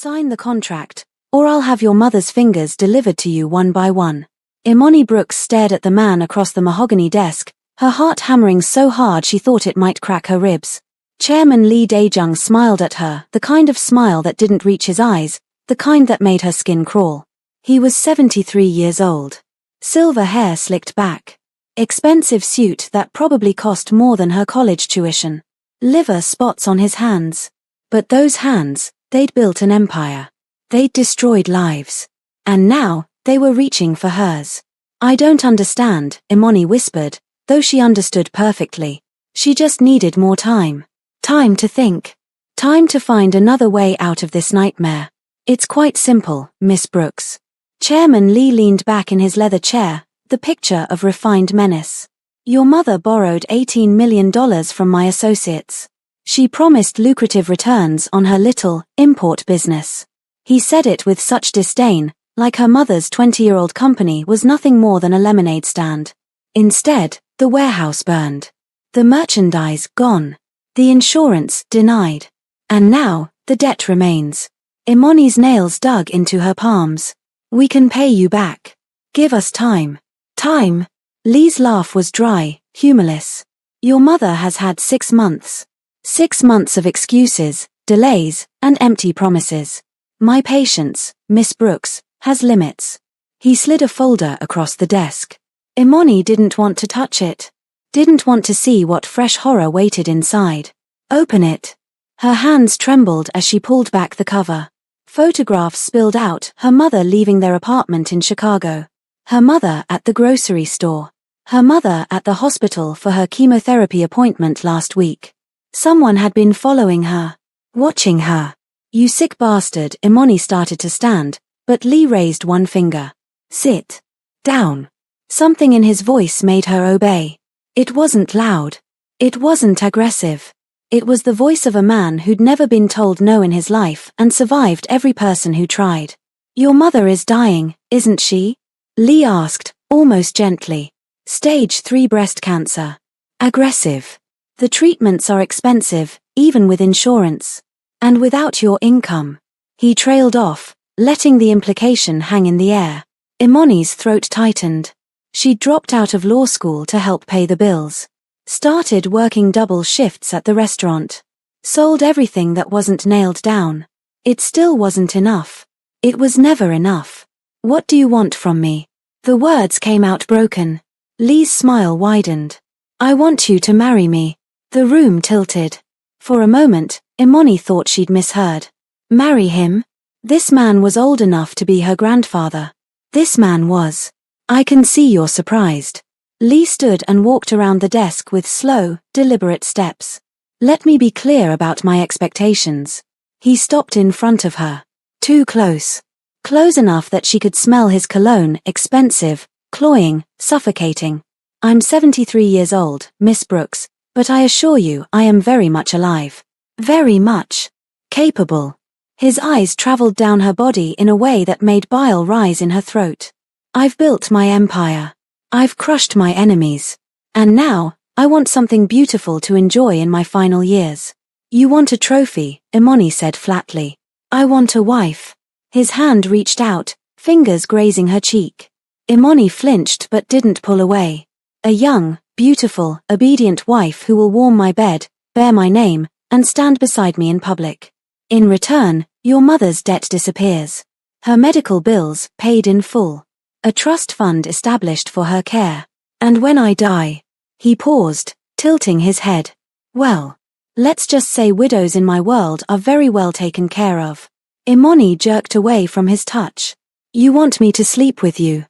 Sign the contract, or I'll have your mother's fingers delivered to you one by one. Imani Brooks stared at the man across the mahogany desk, her heart hammering so hard she thought it might crack her ribs. Chairman Lee Dae-jung smiled at her, the kind of smile that didn't reach his eyes, the kind that made her skin crawl. He was 73 years old. Silver hair slicked back. Expensive suit that probably cost more than her college tuition. Liver spots on his hands. But those hands, they'd built an empire. They'd destroyed lives. And now, they were reaching for hers. I don't understand, Imani whispered, though she understood perfectly. She just needed more time. Time to think. Time to find another way out of this nightmare. It's quite simple, Miss Brooks. Chairman Lee leaned back in his leather chair, the picture of refined menace. Your mother borrowed $18 million from my associates. She promised lucrative returns on her little import business. He said it with such disdain, like her mother's 20-year-old company was nothing more than a lemonade stand. Instead, the warehouse burned. The merchandise gone. The insurance denied. And now, the debt remains. Imani's nails dug into her palms. We can pay you back. Give us time. Time? Lee's laugh was dry, humorless. Your mother has had 6 months. 6 months of excuses, delays, and empty promises. My patience, Miss Brooks, has limits. He slid a folder across the desk. Imani didn't want to touch it. Didn't want to see what fresh horror waited inside. Open it. Her hands trembled as she pulled back the cover. Photographs spilled out, her mother leaving their apartment in Chicago. Her mother at the grocery store. Her mother at the hospital for her chemotherapy appointment last week. Someone had been following her. Watching her. You sick bastard, Imani started to stand, but Lee raised one finger. Sit. Down. Something in his voice made her obey. It wasn't loud. It wasn't aggressive. It was the voice of a man who'd never been told no in his life and survived every person who tried. Your mother is dying, isn't she? Lee asked, almost gently. Stage 3 breast cancer. Aggressive. The treatments are expensive, even with insurance. And without your income. He trailed off, letting the implication hang in the air. Imani's throat tightened. She dropped out of law school to help pay the bills. Started working double shifts at the restaurant. Sold everything that wasn't nailed down. It still wasn't enough. It was never enough. What do you want from me? The words came out broken. Lee's smile widened. I want you to marry me. The room tilted. For a moment, Imani thought she'd misheard. Marry him? This man was old enough to be her grandfather. This man was. I can see you're surprised. Lee stood and walked around the desk with slow, deliberate steps. Let me be clear about my expectations. He stopped in front of her. Too close. Close enough that she could smell his cologne, expensive, cloying, suffocating. I'm 73 years old, Miss Brooks, but I assure you I am very much alive. Very much. Capable. His eyes traveled down her body in a way that made bile rise in her throat. I've built my empire. I've crushed my enemies. And now, I want something beautiful to enjoy in my final years. You want a trophy, Imani said flatly. I want a wife. His hand reached out, fingers grazing her cheek. Imani flinched but didn't pull away. A young, beautiful, obedient wife who will warm my bed, bear my name, and stand beside me in public. In return, your mother's debt disappears. Her medical bills paid in full. A trust fund established for her care. And when I die. He paused, tilting his head. Well, let's just say widows in my world are very well taken care of. Imani jerked away from his touch. You want me to sleep with you.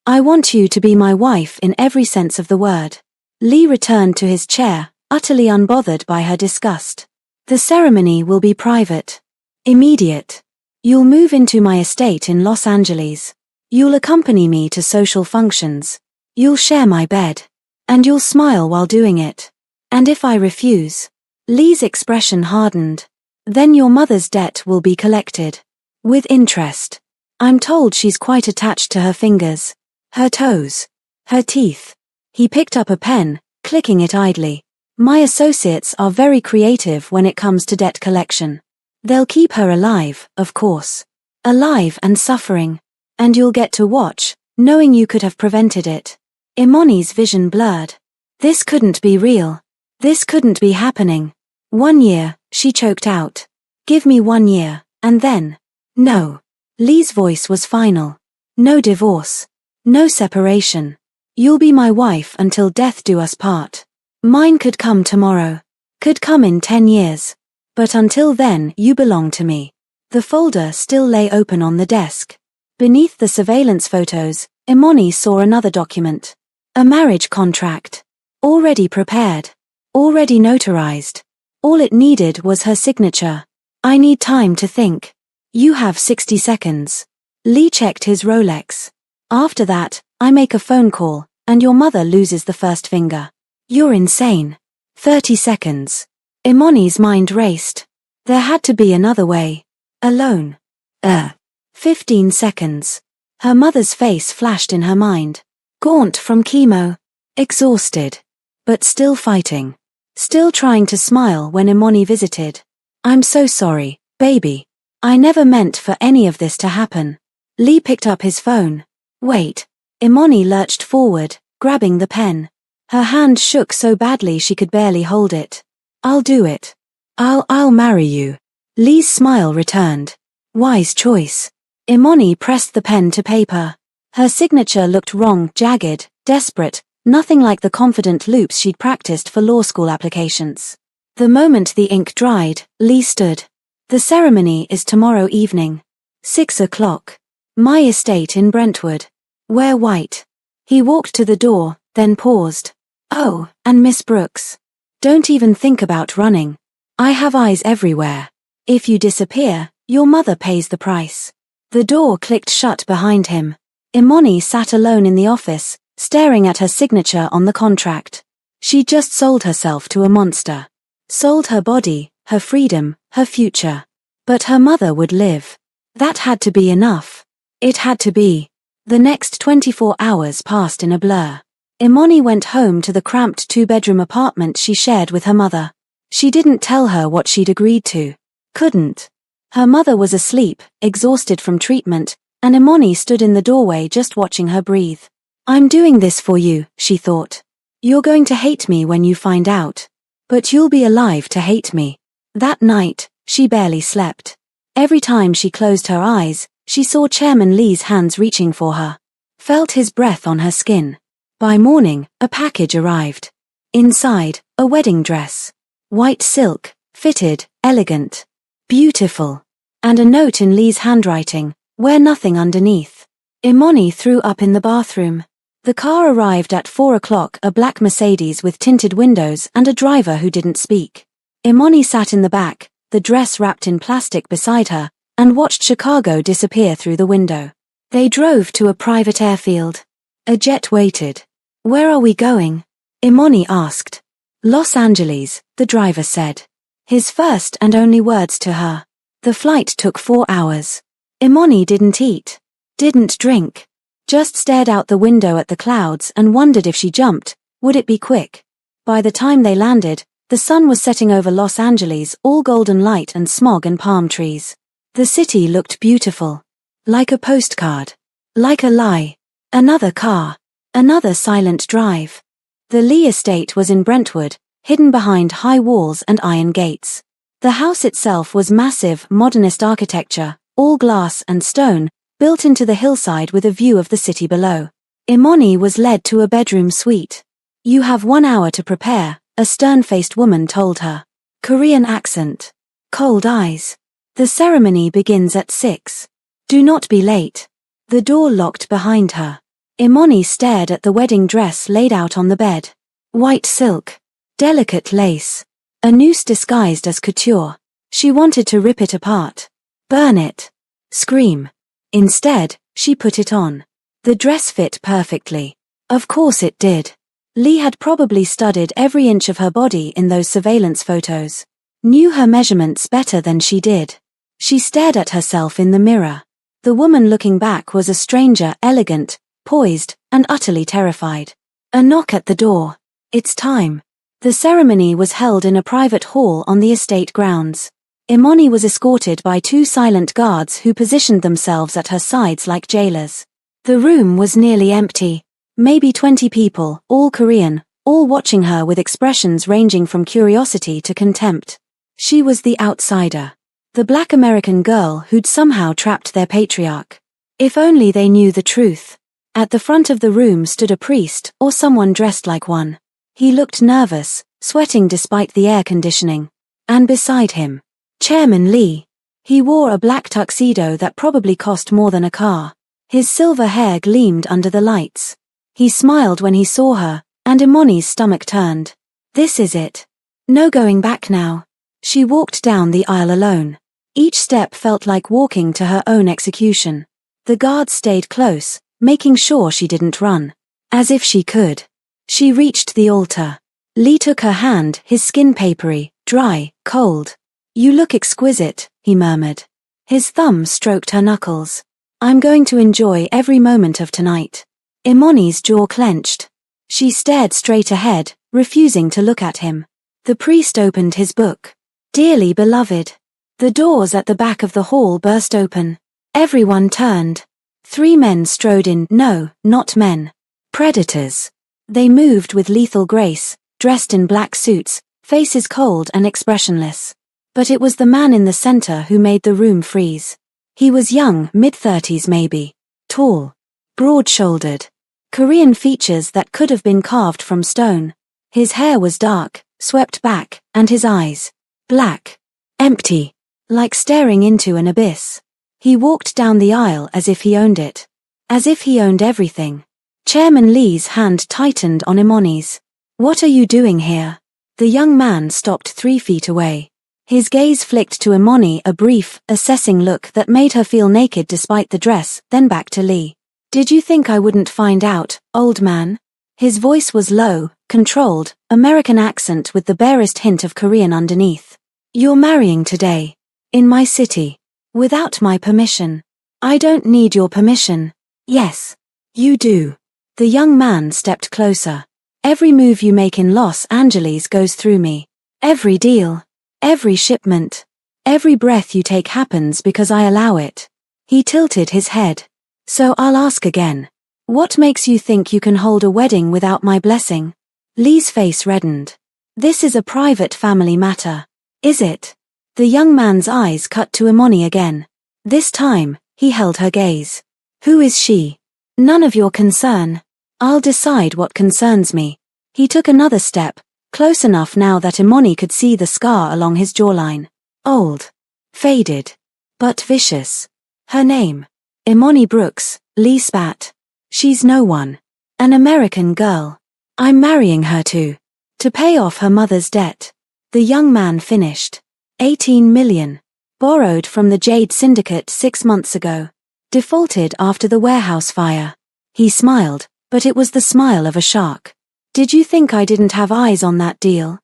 I want you to be my wife in every sense of the word. Lee returned to his chair, utterly unbothered by her disgust. The ceremony will be private. Immediate. You'll move into my estate in Los Angeles. You'll accompany me to social functions. You'll share my bed. And you'll smile while doing it. And if I refuse? Lee's expression hardened. Then your mother's debt will be collected. With interest. I'm told she's quite attached to her fingers. Her toes. Her teeth. He picked up a pen, clicking it idly. My associates are very creative when it comes to debt collection. They'll keep her alive, of course. Alive and suffering. And you'll get to watch, knowing you could have prevented it. Imani's vision blurred. This couldn't be real. This couldn't be happening. 1 year, she choked out. Give me 1 year, and then. No. Lee's voice was final. No divorce. No separation. You'll be my wife until death do us part. Mine could come tomorrow. Could come in 10 years. But until then, you belong to me. The folder still lay open on the desk. Beneath the surveillance photos, Imani saw another document. A marriage contract. Already prepared. Already notarized. All it needed was her signature. I need time to think. You have 60 seconds. Lee checked his Rolex. After that, I make a phone call, and your mother loses the first finger. You're insane. 30 seconds. Imani's mind raced. There had to be another way. Alone. 15 seconds. Her mother's face flashed in her mind. Gaunt from chemo. Exhausted. But still fighting. Still trying to smile when Imani visited. I'm so sorry, baby. I never meant for any of this to happen. Lee picked up his phone. Wait. Imani lurched forward, grabbing the pen. Her hand shook so badly she could barely hold it. I'll do it. I'll marry you. Lee's smile returned. Wise choice. Imani pressed the pen to paper. Her signature looked wrong, jagged, desperate, nothing like the confident loops she'd practiced for law school applications. The moment the ink dried, Lee stood. The ceremony is tomorrow evening. 6 o'clock. My estate in Brentwood. Wear white. He walked to the door, then paused. Oh, and Miss Brooks. Don't even think about running. I have eyes everywhere. If you disappear, your mother pays the price. The door clicked shut behind him. Imani sat alone in the office, staring at her signature on the contract. She just sold herself to a monster. Sold her body, her freedom, her future. But her mother would live. That had to be enough. It had to be. The next 24 hours passed in a blur. Imani went home to the cramped 2-bedroom apartment she shared with her mother. She didn't tell her what she'd agreed to. Couldn't. Her mother was asleep, exhausted from treatment, and Imani stood in the doorway just watching her breathe. I'm doing this for you, she thought. You're going to hate me when you find out. But you'll be alive to hate me. That night, she barely slept. Every time she closed her eyes, she saw Chairman Lee's hands reaching for her. Felt his breath on her skin. By morning, a package arrived. Inside, a wedding dress. White silk, fitted, elegant. Beautiful. And a note in Lee's handwriting, wear nothing underneath. Imani threw up in the bathroom. The car arrived at 4 o'clock, a black Mercedes with tinted windows and a driver who didn't speak. Imani sat in the back, the dress wrapped in plastic beside her, and watched Chicago disappear through the window. They drove to a private airfield. A jet waited. Where are we going? Imani asked. Los Angeles, the driver said. His first and only words to her. The flight took 4 hours. Imani didn't eat. Didn't drink. Just stared out the window at the clouds and wondered if she jumped, would it be quick? By the time they landed, the sun was setting over Los Angeles, all golden light and smog and palm trees. The city looked beautiful. Like a postcard. Like a lie. Another car. Another silent drive. The Lee estate was in Brentwood, hidden behind high walls and iron gates. The house itself was massive, modernist architecture, all glass and stone, built into the hillside with a view of the city below. Imani was led to a bedroom suite. You have 1 hour to prepare, a stern-faced woman told her. Korean accent. Cold eyes. The ceremony begins at 6. Do not be late. The door locked behind her. Imani stared at the wedding dress laid out on the bed. White silk. Delicate lace. A noose disguised as couture. She wanted to rip it apart. Burn it. Scream. Instead, she put it on. The dress fit perfectly. Of course it did. Lee had probably studied every inch of her body in those surveillance photos. Knew her measurements better than she did. She stared at herself in the mirror. The woman looking back was a stranger, elegant, poised, and utterly terrified. A knock at the door. It's time. The ceremony was held in a private hall on the estate grounds. Imani was escorted by two silent guards who positioned themselves at her sides like jailers. The room was nearly empty. Maybe 20 people, all Korean, all watching her with expressions ranging from curiosity to contempt. She was the outsider. The black American girl who'd somehow trapped their patriarch. If only they knew the truth. At the front of the room stood a priest, or someone dressed like one. He looked nervous, sweating despite the air conditioning. And beside him, Chairman Lee. He wore a black tuxedo that probably cost more than a car. His silver hair gleamed under the lights. He smiled when he saw her, and Imani's stomach turned. This is it. No going back now. She walked down the aisle alone. Each step felt like walking to her own execution. The guards stayed close, making sure she didn't run. As if she could. She reached the altar. Lee took her hand, his skin papery, dry, cold. You look exquisite, he murmured. His thumb stroked her knuckles. I'm going to enjoy every moment of tonight. Imani's jaw clenched. She stared straight ahead, refusing to look at him. The priest opened his book. Dearly beloved. The doors at the back of the hall burst open. Everyone turned. 3 men strode in. No, not men. Predators. They moved with lethal grace, dressed in black suits, faces cold and expressionless. But it was the man in the center who made the room freeze. He was young, mid-30s maybe. Tall. Broad-shouldered. Korean features that could have been carved from stone. His hair was dark, swept back, and his eyes. Black. Empty. Like staring into an abyss. He walked down the aisle as if he owned it. As if he owned everything. Chairman Lee's hand tightened on Imani's. What are you doing here? The young man stopped 3 feet away. His gaze flicked to Imani, a brief, assessing look that made her feel naked despite the dress, then back to Lee. Did you think I wouldn't find out, old man? His voice was low, controlled, American accent with the barest hint of Korean underneath. You're marrying today. In my city. Without my permission. I don't need your permission. Yes. You do. The young man stepped closer. Every move you make in Los Angeles goes through me. Every deal. Every shipment. Every breath you take happens because I allow it. He tilted his head. So I'll ask again. What makes you think you can hold a wedding without my blessing? Lee's face reddened. This is a private family matter. Is it? The young man's eyes cut to Imani again. This time, he held her gaze. Who is she? None of your concern. I'll decide what concerns me. He took another step, close enough now that Imani could see the scar along his jawline. Old. Faded. But vicious. Her name. Imani Brooks, Lee spat. She's no one. An American girl. I'm marrying her to pay off her mother's debt. The young man finished. 18 million. Borrowed from the Jade Syndicate 6 months ago. Defaulted after the warehouse fire. He smiled, but it was the smile of a shark. Did you think I didn't have eyes on that deal?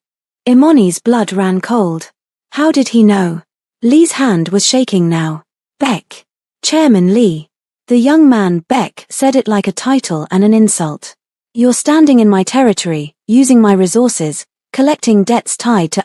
Imani's blood ran cold. How did he know? Lee's hand was shaking now. Beck. Chairman Lee. The young man, Beck, said it like a title and an insult. You're standing in my territory, using my resources, collecting debts tied to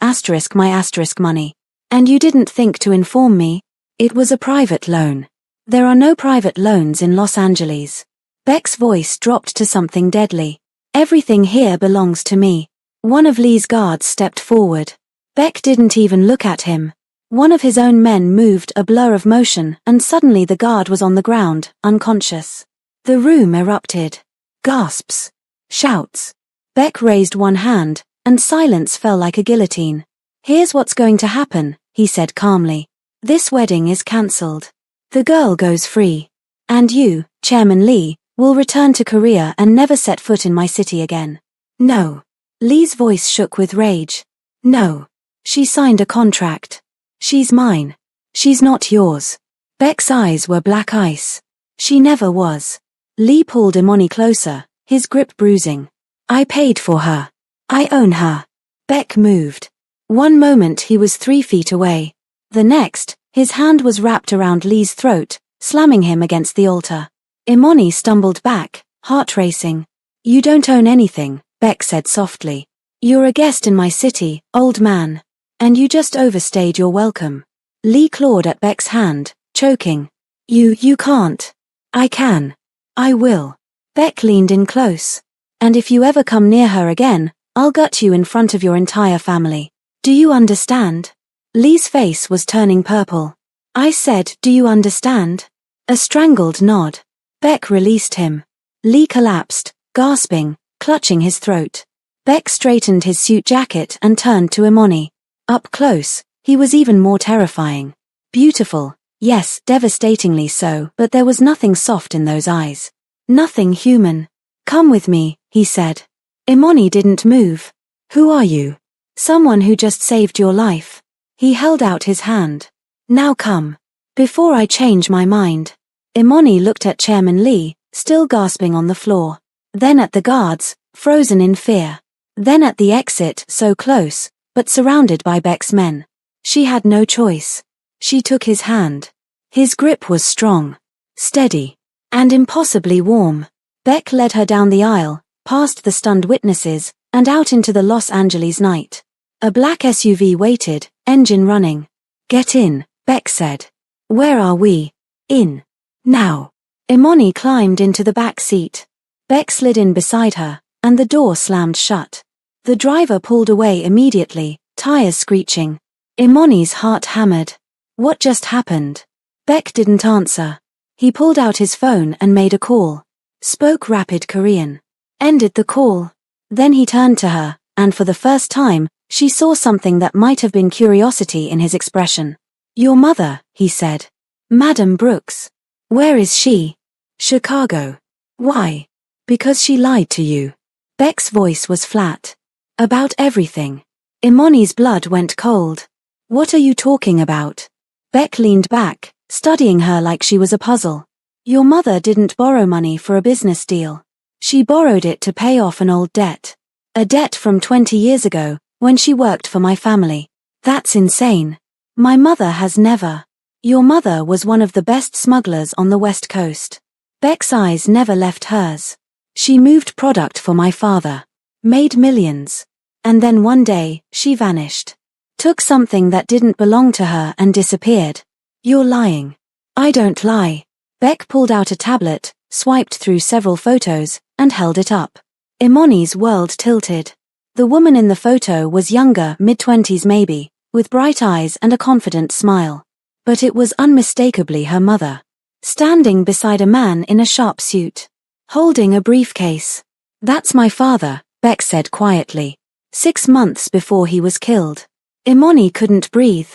my asterisk money. And you didn't think to inform me? It was a private loan. There are no private loans in Los Angeles. Beck's voice dropped to something deadly. Everything here belongs to me. One of Lee's guards stepped forward. Beck didn't even look at him. One of his own men moved, a blur of motion, and suddenly the guard was on the ground, unconscious. The room erupted. Gasps. Shouts. Beck raised one hand, and silence fell like a guillotine. Here's what's going to happen, he said calmly. This wedding is cancelled. The girl goes free. And you, Chairman Lee, will return to Korea and never set foot in my city again. No. Lee's voice shook with rage. No. She signed a contract. She's mine. She's not yours. Beck's eyes were black ice. She never was. Lee pulled Imani closer, his grip bruising. I paid for her. I own her. Beck moved. One moment he was 3 feet away. The next, his hand was wrapped around Lee's throat, slamming him against the altar. Imani stumbled back, heart racing. You don't own anything, Beck said softly. You're a guest in my city, old man. And you just overstayed your welcome. Lee clawed at Beck's hand, choking. You can't. I can. I will. Beck leaned in close. And if you ever come near her again, I'll gut you in front of your entire family. Do you understand? Lee's face was turning purple. I said, do you understand? A strangled nod. Beck released him. Lee collapsed, gasping, clutching his throat. Beck straightened his suit jacket and turned to Imani. Up close, he was even more terrifying. Beautiful, yes, devastatingly so, but there was nothing soft in those eyes. Nothing human. Come with me, he said. Imani didn't move. Who are you? Someone who just saved your life. He held out his hand. Now come. Before I change my mind. Imani looked at Chairman Lee, still gasping on the floor. Then at the guards, frozen in fear. Then at the exit, so close, but surrounded by Beck's men. She had no choice. She took his hand. His grip was strong, steady, and impossibly warm. Beck led her down the aisle, past the stunned witnesses, and out into the Los Angeles night. A black SUV waited, engine running. Get in, Beck said. Where are we? In. Now. Imani climbed into the back seat. Beck slid in beside her, and the door slammed shut. The driver pulled away immediately, tires screeching. Imani's heart hammered. What just happened? Beck didn't answer. He pulled out his phone and made a call. Spoke rapid Korean. Ended the call. Then he turned to her, and for the first time, she saw something that might have been curiosity in his expression. Your mother, he said. Madam Brooks. Where is she? Chicago. Why? Because she lied to you. Beck's voice was flat. About everything. Imani's blood went cold. What are you talking about? Beck leaned back, studying her like she was a puzzle. Your mother didn't borrow money for a business deal. She borrowed it to pay off an old debt. A debt from 20 years ago, when she worked for my family. That's insane. My mother has never. Your mother was one of the best smugglers on the West Coast. Beck's eyes never left hers. She moved product for my father. Made millions. And then one day, she vanished. Took something that didn't belong to her and disappeared. You're lying. I don't lie. Beck pulled out a tablet, swiped through several photos, and held it up. Imani's world tilted. The woman in the photo was younger, mid-20s maybe, with bright eyes and a confident smile. But it was unmistakably her mother. Standing beside a man in a sharp suit. Holding a briefcase. That's my father, Beck said quietly. 6 months before he was killed. Imani couldn't breathe.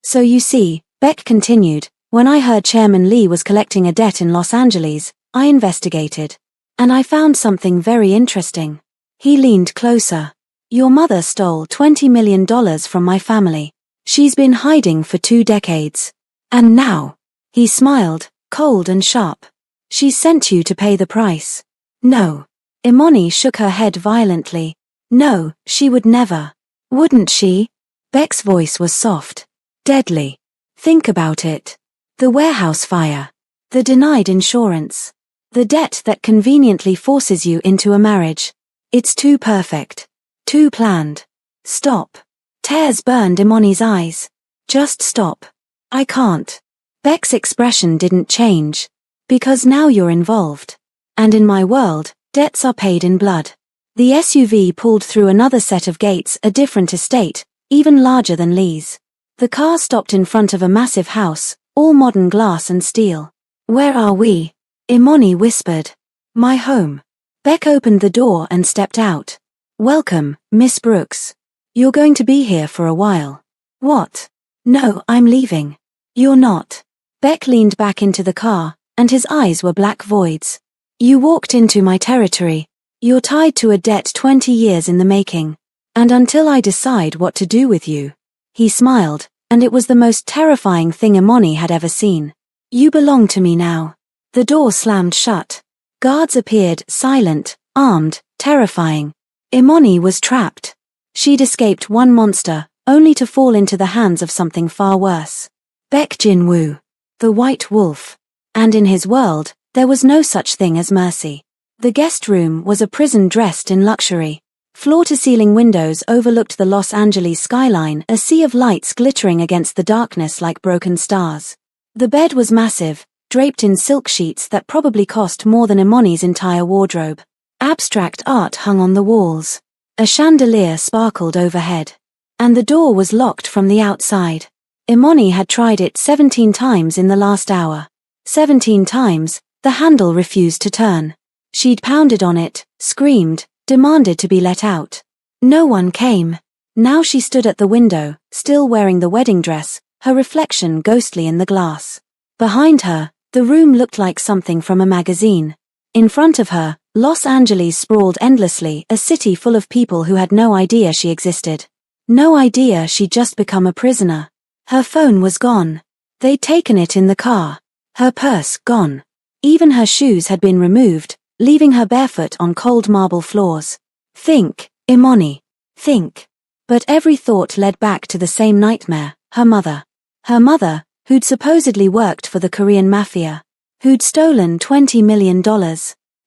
So you see, Beck continued, when I heard Chairman Lee was collecting a debt in Los Angeles, I investigated. And I found something very interesting. He leaned closer. Your mother stole $20 million from my family. She's been hiding for 2 decades. And now, he smiled, cold and sharp. She sent you to pay the price. No. Imani shook her head violently. No, she would never. Wouldn't she? Beck's voice was soft. Deadly. Think about it. The warehouse fire. The denied insurance. The debt that conveniently forces you into a marriage. It's too perfect. Too planned. Stop. Tears burned Imani's eyes. Just stop. I can't. Beck's expression didn't change. Because now you're involved. And in my world, debts are paid in blood. The SUV pulled through another set of gates, a different estate, even larger than Lee's. The car stopped in front of a massive house, all modern glass and steel. Where are we? Imani whispered. My home. Beck opened the door and stepped out. Welcome, Miss Brooks. You're going to be here for a while. What? No, I'm leaving. You're not. Beck leaned back into the car, and his eyes were black voids. You walked into my territory. You're tied to a debt 20 years in the making. And until I decide what to do with you. He smiled, and it was the most terrifying thing Imani had ever seen. You belong to me now. The door slammed shut. Guards appeared, silent, armed, terrifying. Imani was trapped. She'd escaped one monster, only to fall into the hands of something far worse. Baek Jin-woo. The White Wolf. And in his world, there was no such thing as mercy. The guest room was a prison dressed in luxury. Floor-to-ceiling windows overlooked the Los Angeles skyline, a sea of lights glittering against the darkness like broken stars. The bed was massive, draped in silk sheets that probably cost more than Imani's entire wardrobe. Abstract art hung on the walls. A chandelier sparkled overhead. And the door was locked from the outside. Imani had tried it 17 times in the last hour. 17 times, the handle refused to turn. She'd pounded on it, screamed, demanded to be let out. No one came. Now she stood at the window, still wearing the wedding dress, her reflection ghostly in the glass. Behind her, the room looked like something from a magazine. In front of her, Los Angeles sprawled endlessly, a city full of people who had no idea she existed. No idea she'd just become a prisoner. Her phone was gone. They'd taken it in the car. Her purse gone. Even her shoes had been removed, leaving her barefoot on cold marble floors. Think, Imani. Think. But every thought led back to the same nightmare, her mother. Her mother, who'd supposedly worked for the Korean Mafia. Who'd stolen $20 million.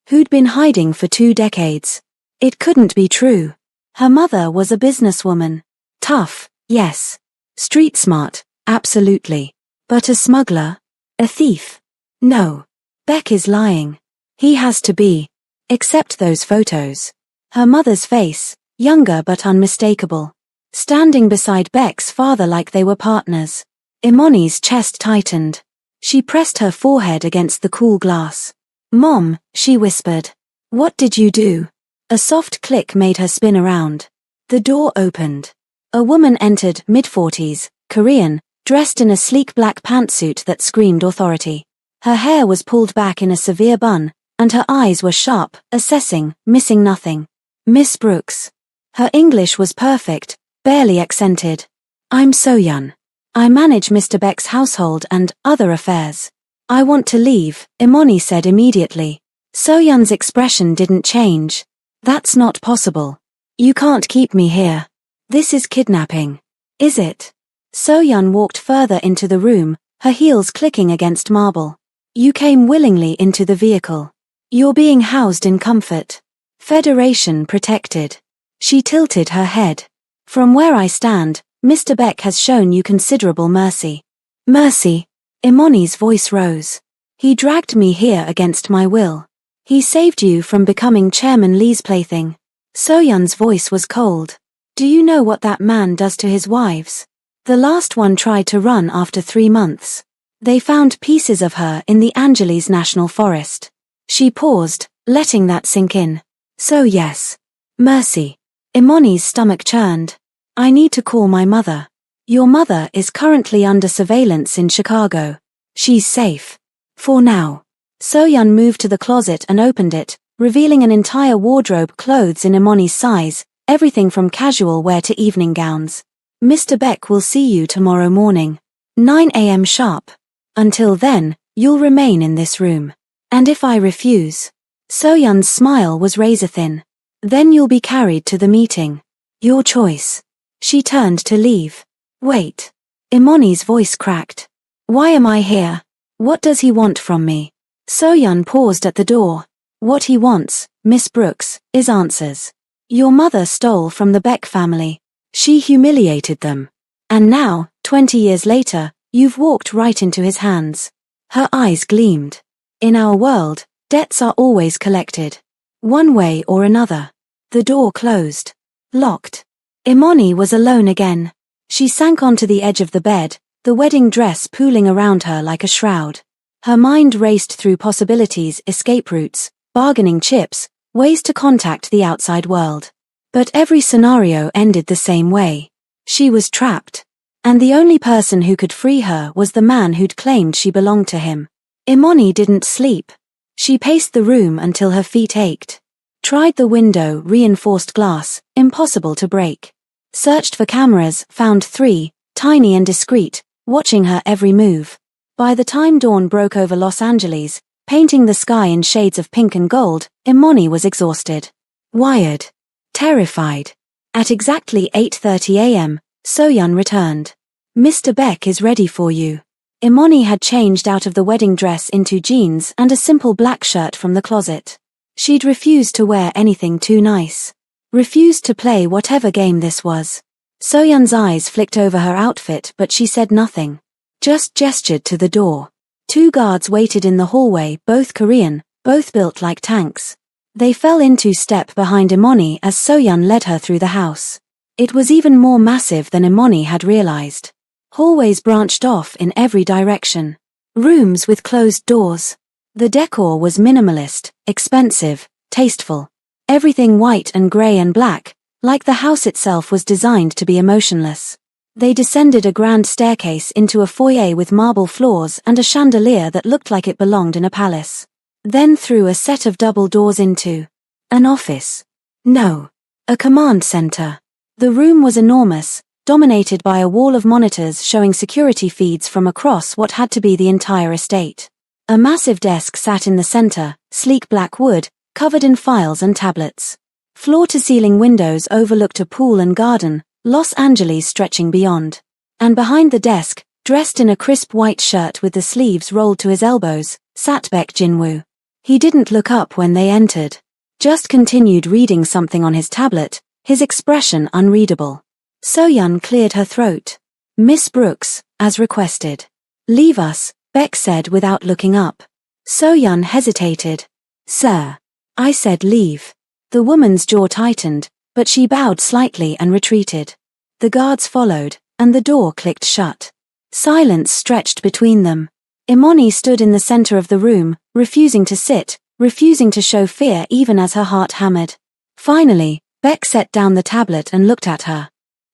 Who'd been hiding for 2 decades. It couldn't be true. Her mother was a businesswoman. Tough, yes. Street smart, absolutely. But a smuggler? A thief? No. Beck is lying. He has to be. Except those photos. Her mother's face, younger but unmistakable. Standing beside Beck's father like they were partners. Imani's chest tightened. She pressed her forehead against the cool glass. "Mom," she whispered. "What did you do?" A soft click made her spin around. The door opened. A woman entered, mid-40s, Korean, dressed in a sleek black pantsuit that screamed authority. Her hair was pulled back in a severe bun, and her eyes were sharp, assessing, missing nothing. "Miss Brooks." Her English was perfect, barely accented. "I'm Soyeon. I manage Mr. Beck's household and other affairs. I want to leave," Imani said immediately. Soyeon's expression didn't change. "That's not possible. You can't keep me here. This is kidnapping. Is it?" Soyeon walked further into the room, her heels clicking against marble. "You came willingly into the vehicle. You're being housed in comfort. Federation protected." She tilted her head. "From where I stand, Mr. Beck has shown you considerable mercy." "Mercy?" Imani's voice rose. "He dragged me here against my will. He saved you from becoming Chairman Lee's plaything." Soyeon's voice was cold. "Do you know what that man does to his wives? The last one tried to run after 3 months. They found pieces of her in the Angeles National Forest." She paused, letting that sink in. "So yes. Mercy." Imani's stomach churned. "I need to call my mother. Your mother is currently under surveillance in Chicago. She's safe. For now." Soyeon moved to the closet and opened it, revealing an entire wardrobe, clothes in Imani's size, everything from casual wear to evening gowns. "Mr. Beck will see you tomorrow morning. 9 a.m. sharp. Until then, you'll remain in this room. And if I refuse?" Soyeon's smile was razor-thin. "Then you'll be carried to the meeting. Your choice." She turned to leave. "Wait." Imani's voice cracked. "Why am I here? What does he want from me?" Soyeon paused at the door. "What he wants, Miss Brooks, is answers. Your mother stole from the Beck family. She humiliated them. And now, 20 years later, you've walked right into his hands." Her eyes gleamed. "In our world, debts are always collected. One way or another." The door closed. Locked. Imani was alone again. She sank onto the edge of the bed, the wedding dress pooling around her like a shroud. Her mind raced through possibilities, escape routes, bargaining chips, ways to contact the outside world. But every scenario ended the same way. She was trapped. And the only person who could free her was the man who'd claimed she belonged to him. Imani didn't sleep. She paced the room until her feet ached. Tried the window, reinforced glass, impossible to break. Searched for cameras, found 3, tiny and discreet, watching her every move. By the time dawn broke over Los Angeles, painting the sky in shades of pink and gold, Imani was exhausted. Wired. Terrified. At exactly 8:30 a.m., Soyeon returned. "Mr. Beck is ready for you." Imani had changed out of the wedding dress into jeans and a simple black shirt from the closet. She'd refused to wear anything too nice. Refused to play whatever game this was. Soyeon's eyes flicked over her outfit, but she said nothing. Just gestured to the door. 2 guards waited in the hallway, both Korean, both built like tanks. They fell into step behind Imoni as Soyeon led her through the house. It was even more massive than Imoni had realized. Hallways branched off in every direction. Rooms with closed doors. The decor was minimalist, expensive, tasteful. Everything white and grey and black, like the house itself was designed to be emotionless. They descended a grand staircase into a foyer with marble floors and a chandelier that looked like it belonged in a palace. Then through a set of double doors into an office. No, a command center. The room was enormous, dominated by a wall of monitors showing security feeds from across what had to be the entire estate. A massive desk sat in the center, sleek black wood, covered in files and tablets. Floor-to-ceiling windows overlooked a pool and garden, Los Angeles stretching beyond. And behind the desk, dressed in a crisp white shirt with the sleeves rolled to his elbows, sat Baek Jinwoo. He didn't look up when they entered. Just continued reading something on his tablet, his expression unreadable. Soyeon cleared her throat. Miss Brooks, as requested. Leave us, Baek said without looking up. Soyeon hesitated. Sir. I said leave. The woman's jaw tightened, but she bowed slightly and retreated. The guards followed, and the door clicked shut. Silence stretched between them. Imoni stood in the center of the room, refusing to sit, refusing to show fear even as her heart hammered. Finally, Baek set down the tablet and looked at her.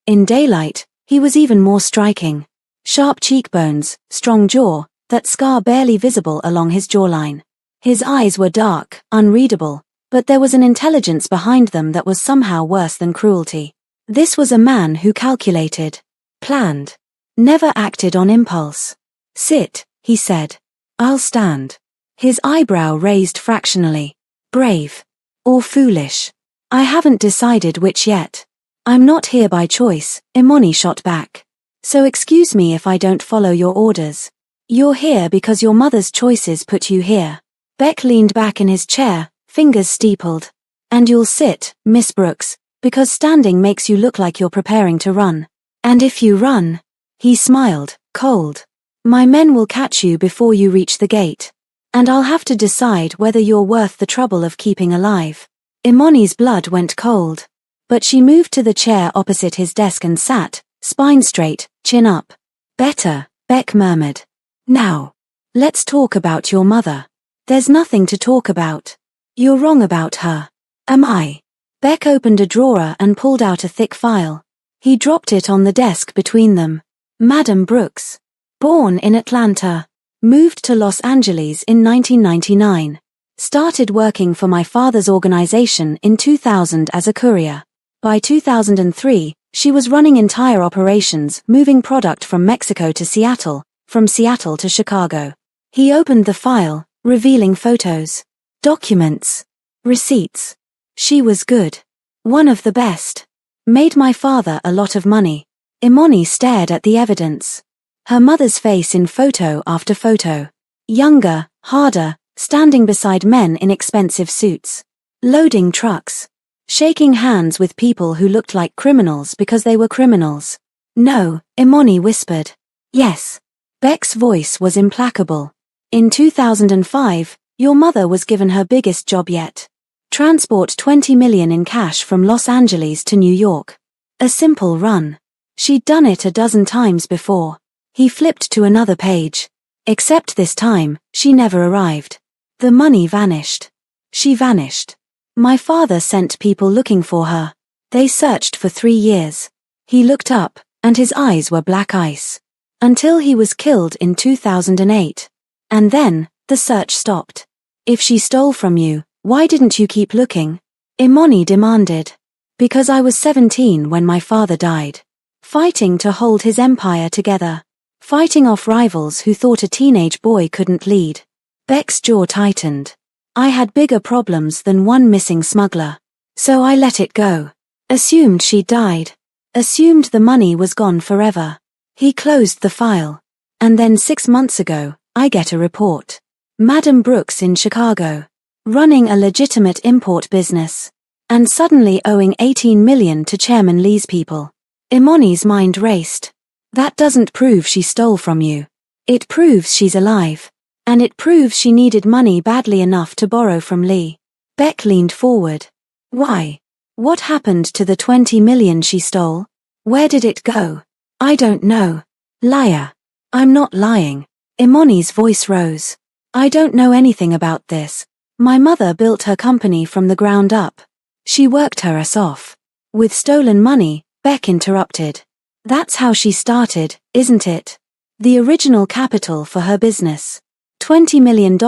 In daylight, he was even more striking. Sharp cheekbones, strong jaw, that scar barely visible along his jawline. His eyes were dark, unreadable, but there was an intelligence behind them that was somehow worse than cruelty. This was a man who calculated, planned, never acted on impulse. Sit, he said. I'll stand. His eyebrow raised fractionally. Brave. Or foolish. I haven't decided which yet. I'm not here by choice, Imoni shot back. So excuse me if I don't follow your orders. You're here because your mother's choices put you here. Baek leaned back in his chair, fingers steepled. And you'll sit, Miss Brooks, because standing makes you look like you're preparing to run. And if you run, he smiled, cold. My men will catch you before you reach the gate. And I'll have to decide whether you're worth the trouble of keeping alive. Imoni's blood went cold. But she moved to the chair opposite his desk and sat, spine straight, chin up. Better, Baek murmured. Now, let's talk about your mother. There's nothing to talk about. You're wrong about her. Am I? Baek opened a drawer and pulled out a thick file. He dropped it on the desk between them. Madam Brooks. Born in Atlanta. Moved to Los Angeles in 1999. Started working for my father's organization in 2000 as a courier. By 2003, she was running entire operations, moving product from Mexico to Seattle, from Seattle to Chicago. He opened the file, revealing photos, documents, receipts. She was good. One of the best. Made my father a lot of money. Imoni stared at the evidence. Her mother's face in photo after photo. Younger, harder, standing beside men in expensive suits. Loading trucks. Shaking hands with people who looked like criminals because they were criminals. No, Imoni whispered. Yes. Baek's voice was implacable. In 2005, your mother was given her biggest job yet. Transport 20 million in cash from Los Angeles to New York. A simple run. She'd done it a dozen times before. He flipped to another page. Except this time, she never arrived. The money vanished. She vanished. My father sent people looking for her. They searched for 3 years. He looked up, and his eyes were black ice. Until he was killed in 2008. And then, the search stopped. If she stole from you, why didn't you keep looking? Imoni demanded. Because I was 17 when my father died. Fighting to hold his empire together. Fighting off rivals who thought a teenage boy couldn't lead. Baek's jaw tightened. I had bigger problems than one missing smuggler. So I let it go. Assumed she'd died. Assumed the money was gone forever. He closed the file. And then 6 months ago, I get a report. Madam Brooks in Chicago. Running a legitimate import business. And suddenly owing $18 million to Chairman Lee's people. Imani's mind raced. That doesn't prove she stole from you. It proves she's alive. And it proves she needed money badly enough to borrow from Lee. Beck leaned forward. Why? What happened to the $20 million she stole? Where did it go? I don't know. Liar. I'm not lying. Imani's voice rose. I don't know anything about this. My mother built her company from the ground up. She worked her ass off. With stolen money, Beck interrupted. That's how she started, isn't it? The original capital for her business. $20 million,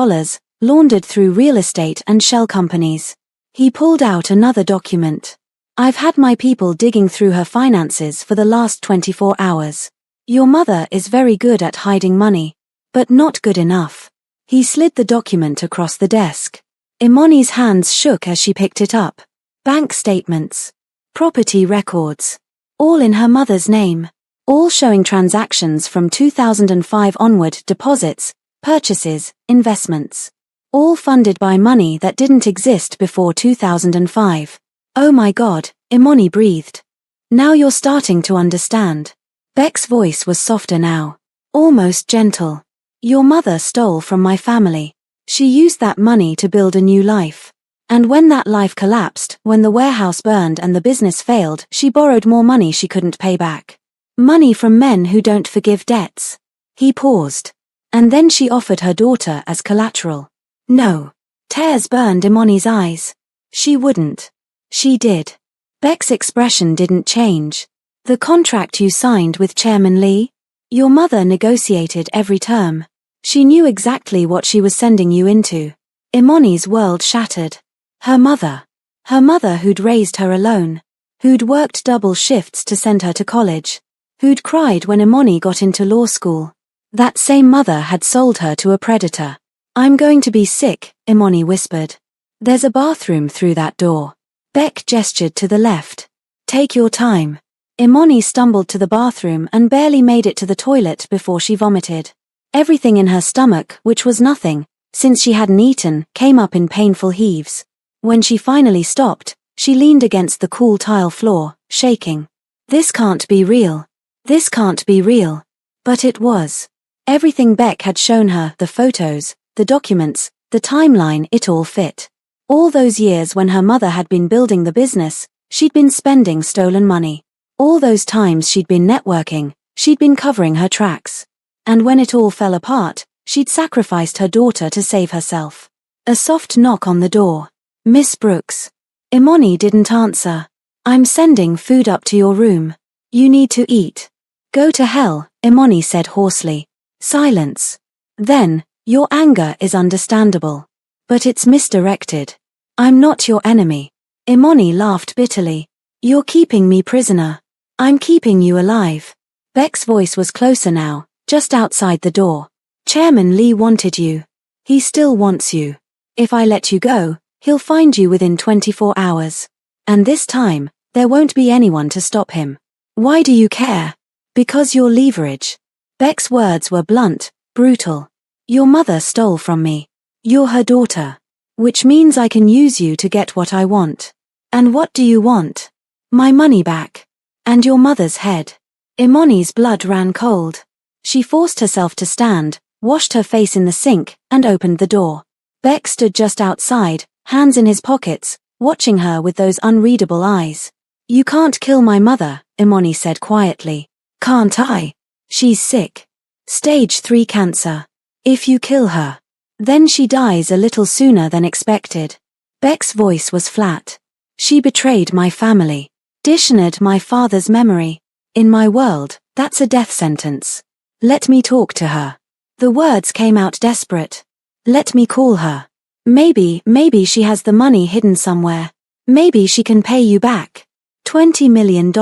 laundered through real estate and shell companies. He pulled out another document. I've had my people digging through her finances for the last 24 hours. Your mother is very good at hiding money, but not good enough. He slid the document across the desk. Imani's hands shook as she picked it up. Bank statements. Property records. All in her mother's name. All showing transactions from 2005 onward, deposits, purchases, investments. All funded by money that didn't exist before 2005. Oh my God, Imani breathed. Now you're starting to understand. Beck's voice was softer now. Almost gentle. Your mother stole from my family. She used that money to build a new life. And when that life collapsed, when the warehouse burned and the business failed, she borrowed more money she couldn't pay back. Money from men who don't forgive debts. He paused. And then she offered her daughter as collateral. No. Tears burned Imani's eyes. She wouldn't. She did. Beck's expression didn't change. The contract you signed with Chairman Lee? Your mother negotiated every term. She knew exactly what she was sending you into. Imani's world shattered. Her mother. Her mother who'd raised her alone. Who'd worked double shifts to send her to college. Who'd cried when Imani got into law school. That same mother had sold her to a predator. I'm going to be sick, Imani whispered. There's a bathroom through that door. Beck gestured to the left. Take your time. Imani stumbled to the bathroom and barely made it to the toilet before she vomited. Everything in her stomach, which was nothing, since she hadn't eaten, came up in painful heaves. When she finally stopped, she leaned against the cool tile floor, shaking. This can't be real. This can't be real. But it was. Everything Beck had shown her, the photos, the documents, the timeline, it all fit. All those years when her mother had been building the business, she'd been spending stolen money. All those times she'd been networking, she'd been covering her tracks. And when it all fell apart, she'd sacrificed her daughter to save herself. A soft knock on the door. Miss Brooks. Imani didn't answer. I'm sending food up to your room. You need to eat. Go to hell, Imani said hoarsely. Silence. Then, your anger is understandable. But it's misdirected. I'm not your enemy. Imani laughed bitterly. You're keeping me prisoner. I'm keeping you alive. Beck's voice was closer now, just outside the door. Chairman Lee wanted you. He still wants you. If I let you go, he'll find you within 24 hours. And this time, there won't be anyone to stop him. Why do you care? Because you're leverage. Beck's words were blunt, brutal. Your mother stole from me. You're her daughter. Which means I can use you to get what I want. And what do you want? My money back. And your mother's head. Imani's blood ran cold. She forced herself to stand, washed her face in the sink, and opened the door. Beck stood just outside, hands in his pockets, watching her with those unreadable eyes. You can't kill my mother, Imani said quietly. Can't I? She's sick. Stage 3 cancer. If you kill her, then she dies a little sooner than expected. Beck's voice was flat. She betrayed my family. Dishonored my father's memory. In my world, that's a death sentence. Let me talk to her. The words came out desperate. Let me call her. Maybe she has the money hidden somewhere. Maybe she can pay you back. $20 million.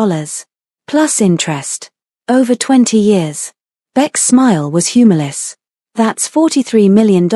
Plus interest. Over 20 years. Beck's smile was humorless. That's $43 million,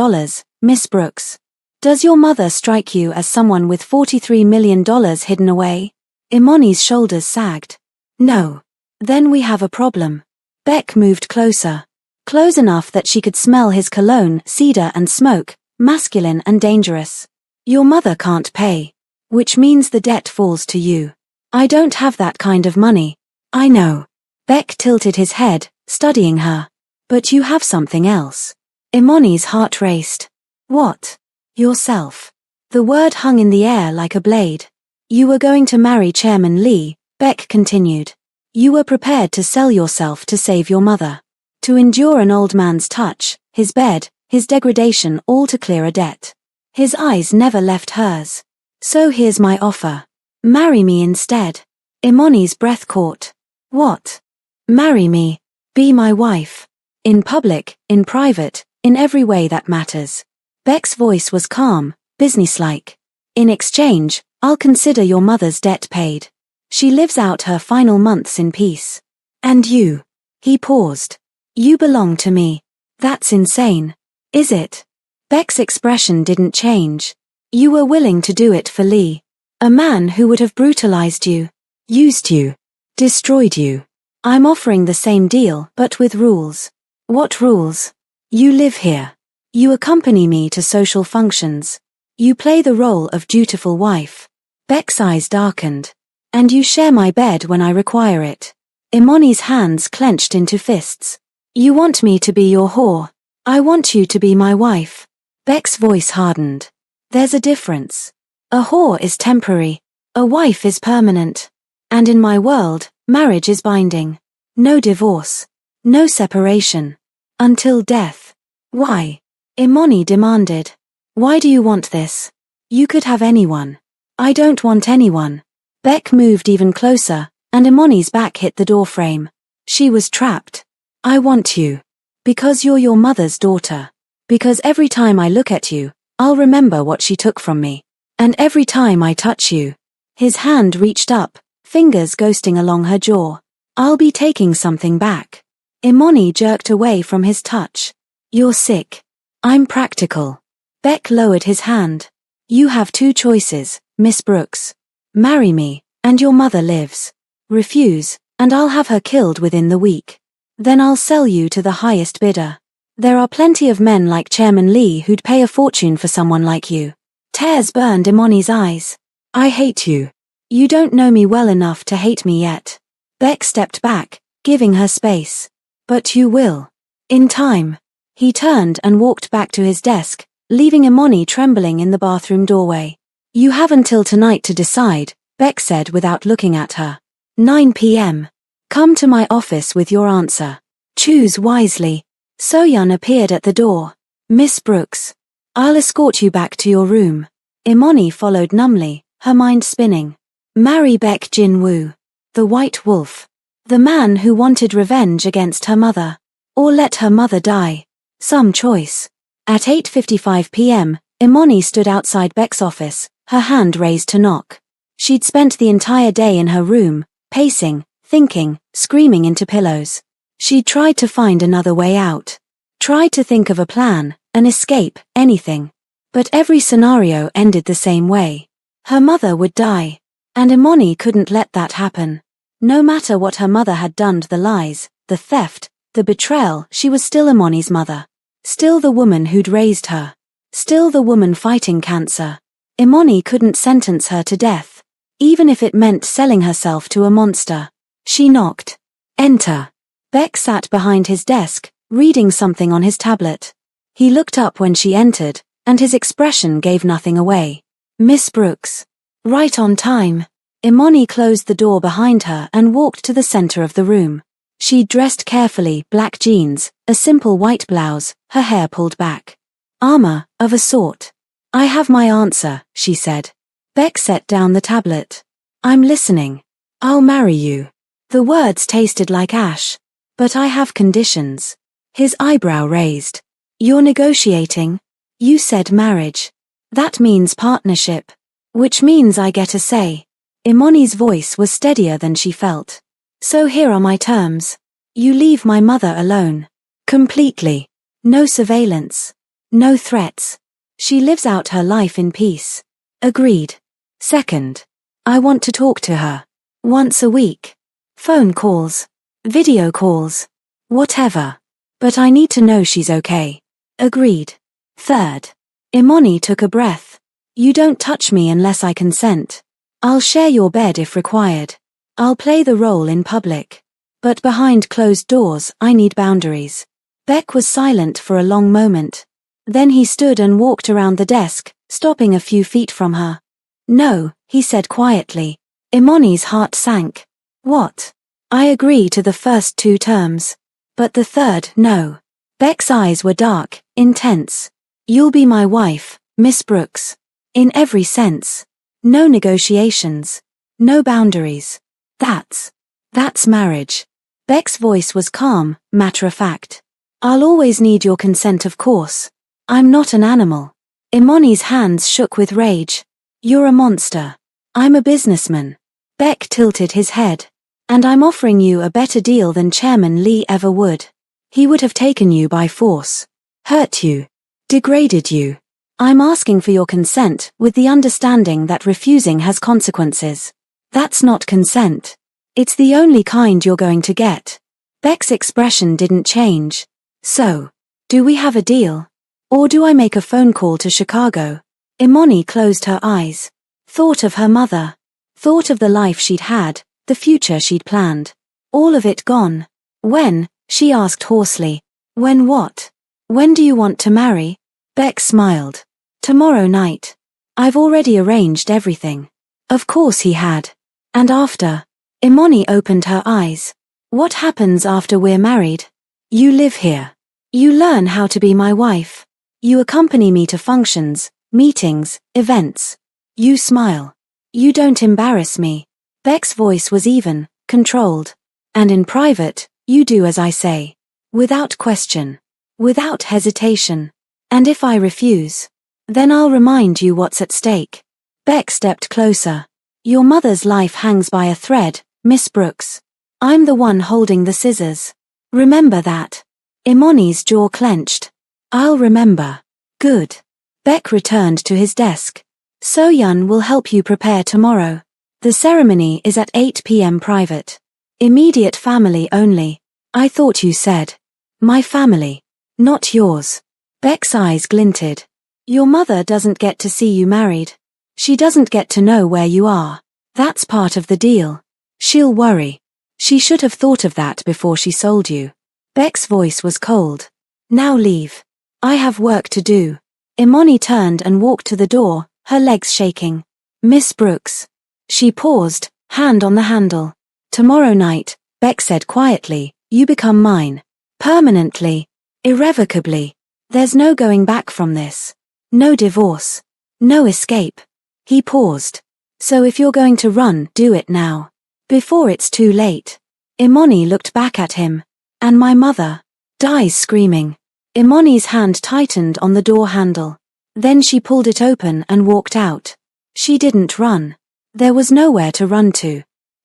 Miss Brooks. Does your mother strike you as someone with $43 million hidden away? Imani's shoulders sagged. No. Then we have a problem. Beck moved closer. Close enough that she could smell his cologne, cedar and smoke, masculine and dangerous. Your mother can't pay. Which means the debt falls to you. I don't have that kind of money. I know. Beck tilted his head, studying her. But you have something else. Imani's heart raced. What? Yourself. The word hung in the air like a blade. You were going to marry Chairman Lee, Beck continued. You were prepared to sell yourself to save your mother. To endure an old man's touch, his bed, his degradation, all to clear a debt. His eyes never left hers. So here's my offer. Marry me instead. Imani's breath caught. What? Marry me. Be my wife. In public, in private, in every way that matters. Beck's voice was calm, businesslike. In exchange, I'll consider your mother's debt paid. She lives out her final months in peace. And you. He paused. You belong to me. That's insane. Is it? Beck's expression didn't change. You were willing to do it for Lee. A man who would have brutalized you, used you, destroyed you. I'm offering the same deal, but with rules. What rules? You live here. You accompany me to social functions. You play the role of dutiful wife. Beck's eyes darkened. And you share my bed when I require it. Imani's hands clenched into fists. You want me to be your whore. I want you to be my wife. Beck's voice hardened. There's a difference. A whore is temporary. A wife is permanent. And in my world, marriage is binding. No divorce. No separation. Until death. Why? Imani demanded. Why do you want this? You could have anyone. I don't want anyone. Beck moved even closer, and Imani's back hit the doorframe. She was trapped. I want you. Because you're your mother's daughter. Because every time I look at you, I'll remember what she took from me. And every time I touch you. His hand reached up, fingers ghosting along her jaw. I'll be taking something back. Imani jerked away from his touch. You're sick. I'm practical. Beck lowered his hand. You have two choices, Miss Brooks. Marry me, and your mother lives. Refuse, and I'll have her killed within the week. Then I'll sell you to the highest bidder. There are plenty of men like Chairman Lee who'd pay a fortune for someone like you. Tears burned Imani's eyes. I hate you. You don't know me well enough to hate me yet. Beck stepped back, giving her space. But you will. In time. He turned and walked back to his desk, leaving Imani trembling in the bathroom doorway. You have until tonight to decide, Beck said without looking at her. 9 p.m. Come to my office with your answer. Choose wisely. Soyeon appeared at the door. Miss Brooks. I'll escort you back to your room. Imani followed numbly, her mind spinning. Marry Beck Jin-woo. The White Wolf. The man who wanted revenge against her mother. Or let her mother die. Some choice. At 8:55 p.m., Imani stood outside Beck's office, her hand raised to knock. She'd spent the entire day in her room, pacing, thinking, screaming into pillows. She'd tried to find another way out. Tried to think of a plan, an escape, anything. But every scenario ended the same way. Her mother would die. And Imani couldn't let that happen. No matter what her mother had done, the lies, the theft, the betrayal, she was still Imani's mother. Still the woman who'd raised her. Still the woman fighting cancer. Imani couldn't sentence her to death. Even if it meant selling herself to a monster. She knocked. Enter. Beck sat behind his desk, reading something on his tablet. He looked up when she entered, and his expression gave nothing away. Miss Brooks. Right on time. Imani closed the door behind her and walked to the center of the room. She dressed carefully, black jeans, a simple white blouse, her hair pulled back. Armor, of a sort. I have my answer, she said. Beck set down the tablet. I'm listening. I'll marry you. The words tasted like ash. But I have conditions. His eyebrow raised. You're negotiating? You said marriage. That means partnership. Which means I get a say. Imani's voice was steadier than she felt. So here are my terms. You leave my mother alone. Completely. No surveillance. No threats. She lives out her life in peace. Agreed. Second. I want to talk to her. Once a week. Phone calls. Video calls. Whatever. But I need to know she's okay. Agreed. Third. Imani took a breath. You don't touch me unless I consent. I'll share your bed if required. I'll play the role in public. But behind closed doors, I need boundaries. Beck was silent for a long moment. Then he stood and walked around the desk, stopping a few feet from her. No, he said quietly. Imani's heart sank. What? I agree to the first 2 terms. But the third, no. Beck's eyes were dark, intense. You'll be my wife, Miss Brooks. In every sense. No negotiations. No boundaries. That's marriage. Beck's voice was calm, matter-of-fact. I'll always need your consent, of course. I'm not an animal. Imani's hands shook with rage. You're a monster. I'm a businessman. Beck tilted his head. And I'm offering you a better deal than Chairman Lee ever would. He would have taken you by force. Hurt you. Degraded you. I'm asking for your consent with the understanding that refusing has consequences. That's not consent. It's the only kind you're going to get. Beck's expression didn't change. So, do we have a deal? Or do I make a phone call to Chicago? Imani closed her eyes. Thought of her mother. Thought of the life she'd had, the future she'd planned. All of it gone. When? She asked hoarsely. When what? When do you want to marry? Beck smiled. Tomorrow night. I've already arranged everything. Of course he had. And after? Imani opened her eyes. What happens after we're married? You live here. You learn how to be my wife. You accompany me to functions, meetings, events. You smile. You don't embarrass me. Beck's voice was even, controlled. And in private, you do as I say. Without question. Without hesitation. And if I refuse, then I'll remind you what's at stake. Beck stepped closer. Your mother's life hangs by a thread, Miss Brooks. I'm the one holding the scissors. Remember that. Imani's jaw clenched. I'll remember. Good. Beck returned to his desk. So-Yun will help you prepare tomorrow. The ceremony is at 8 p.m. private. Immediate family only. I thought you said. My family. Not yours. Beck's eyes glinted. Your mother doesn't get to see you married. She doesn't get to know where you are. That's part of the deal. She'll worry. She should have thought of that before she sold you. Beck's voice was cold. Now leave. I have work to do. Imani turned and walked to the door, her legs shaking. Miss Brooks. She paused, hand on the handle. Tomorrow night, Beck said quietly, you become mine. Permanently. Irrevocably. There's no going back from this. No divorce. No escape. He paused. So if you're going to run, do it now. Before it's too late. Imani looked back at him. And my mother dies screaming. Imani's hand tightened on the door handle. Then she pulled it open and walked out. She didn't run. There was nowhere to run to.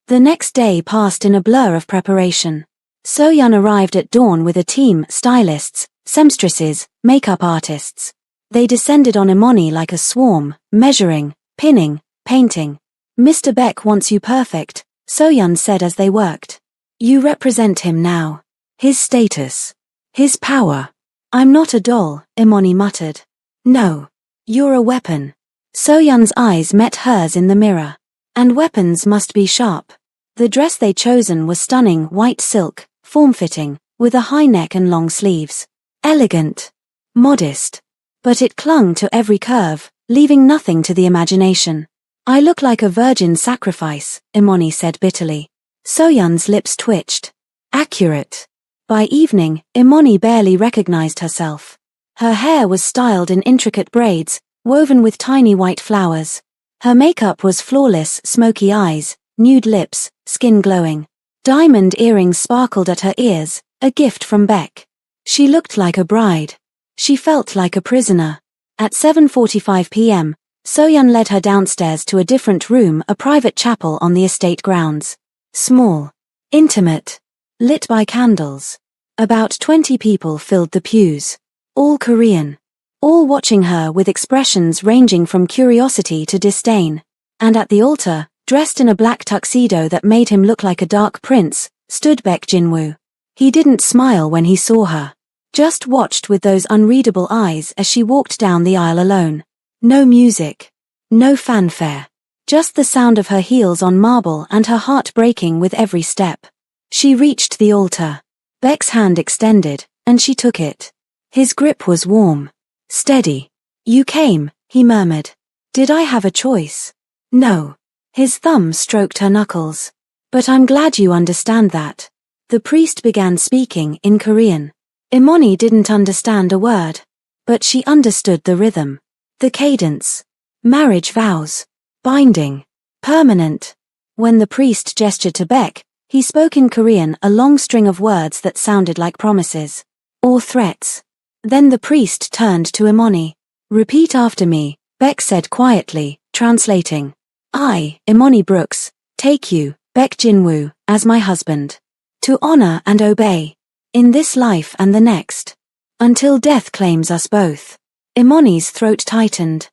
The next day passed in a blur of preparation. So-Yun arrived at dawn with a team, stylists, seamstresses, makeup artists. They descended on Imani like a swarm, measuring, pinning, painting. Mr. Beck wants you perfect, So-Yun said as they worked. You represent him now. His status. His power. I'm not a doll, Imani muttered. No. You're a weapon. So-Yun's eyes met hers in the mirror. And weapons must be sharp. The dress they'd chosen was stunning white silk, form-fitting, with a high neck and long sleeves. Elegant. Modest. But it clung to every curve, leaving nothing to the imagination. I look like a virgin sacrifice, Imani said bitterly. So-Yun's lips twitched. Accurate. By evening, Imani barely recognized herself. Her hair was styled in intricate braids, woven with tiny white flowers. Her makeup was flawless, smoky eyes, nude lips, skin glowing. Diamond earrings sparkled at her ears, a gift from Beck. She looked like a bride. She felt like a prisoner. At 7:45 p.m., So-Yun led her downstairs to a different room, a private chapel on the estate grounds. Small. Intimate. Lit by candles. About 20 people filled the pews. All Korean. All watching her with expressions ranging from curiosity to disdain. And at the altar, dressed in a black tuxedo that made him look like a dark prince, stood Baek Jinwoo. He didn't smile when he saw her. Just watched with those unreadable eyes as she walked down the aisle alone. No music. No fanfare. Just the sound of her heels on marble and her heart breaking with every step. She reached the altar. Beck's hand extended, and she took it. His grip was warm. Steady. You came, he murmured. Did I have a choice? No. His thumb stroked her knuckles. But I'm glad you understand that. The priest began speaking in Korean. Imoni didn't understand a word. But she understood the rhythm. The cadence. Marriage vows. Binding. Permanent. When the priest gestured to Beck, he spoke in Korean a long string of words that sounded like promises. Or threats. Then the priest turned to Imoni. Repeat after me, Beck said quietly, translating. I, Imoni Brooks, take you, Beck Jinwoo, as my husband. To honor and obey. In this life and the next. Until death claims us both. Imoni's throat tightened.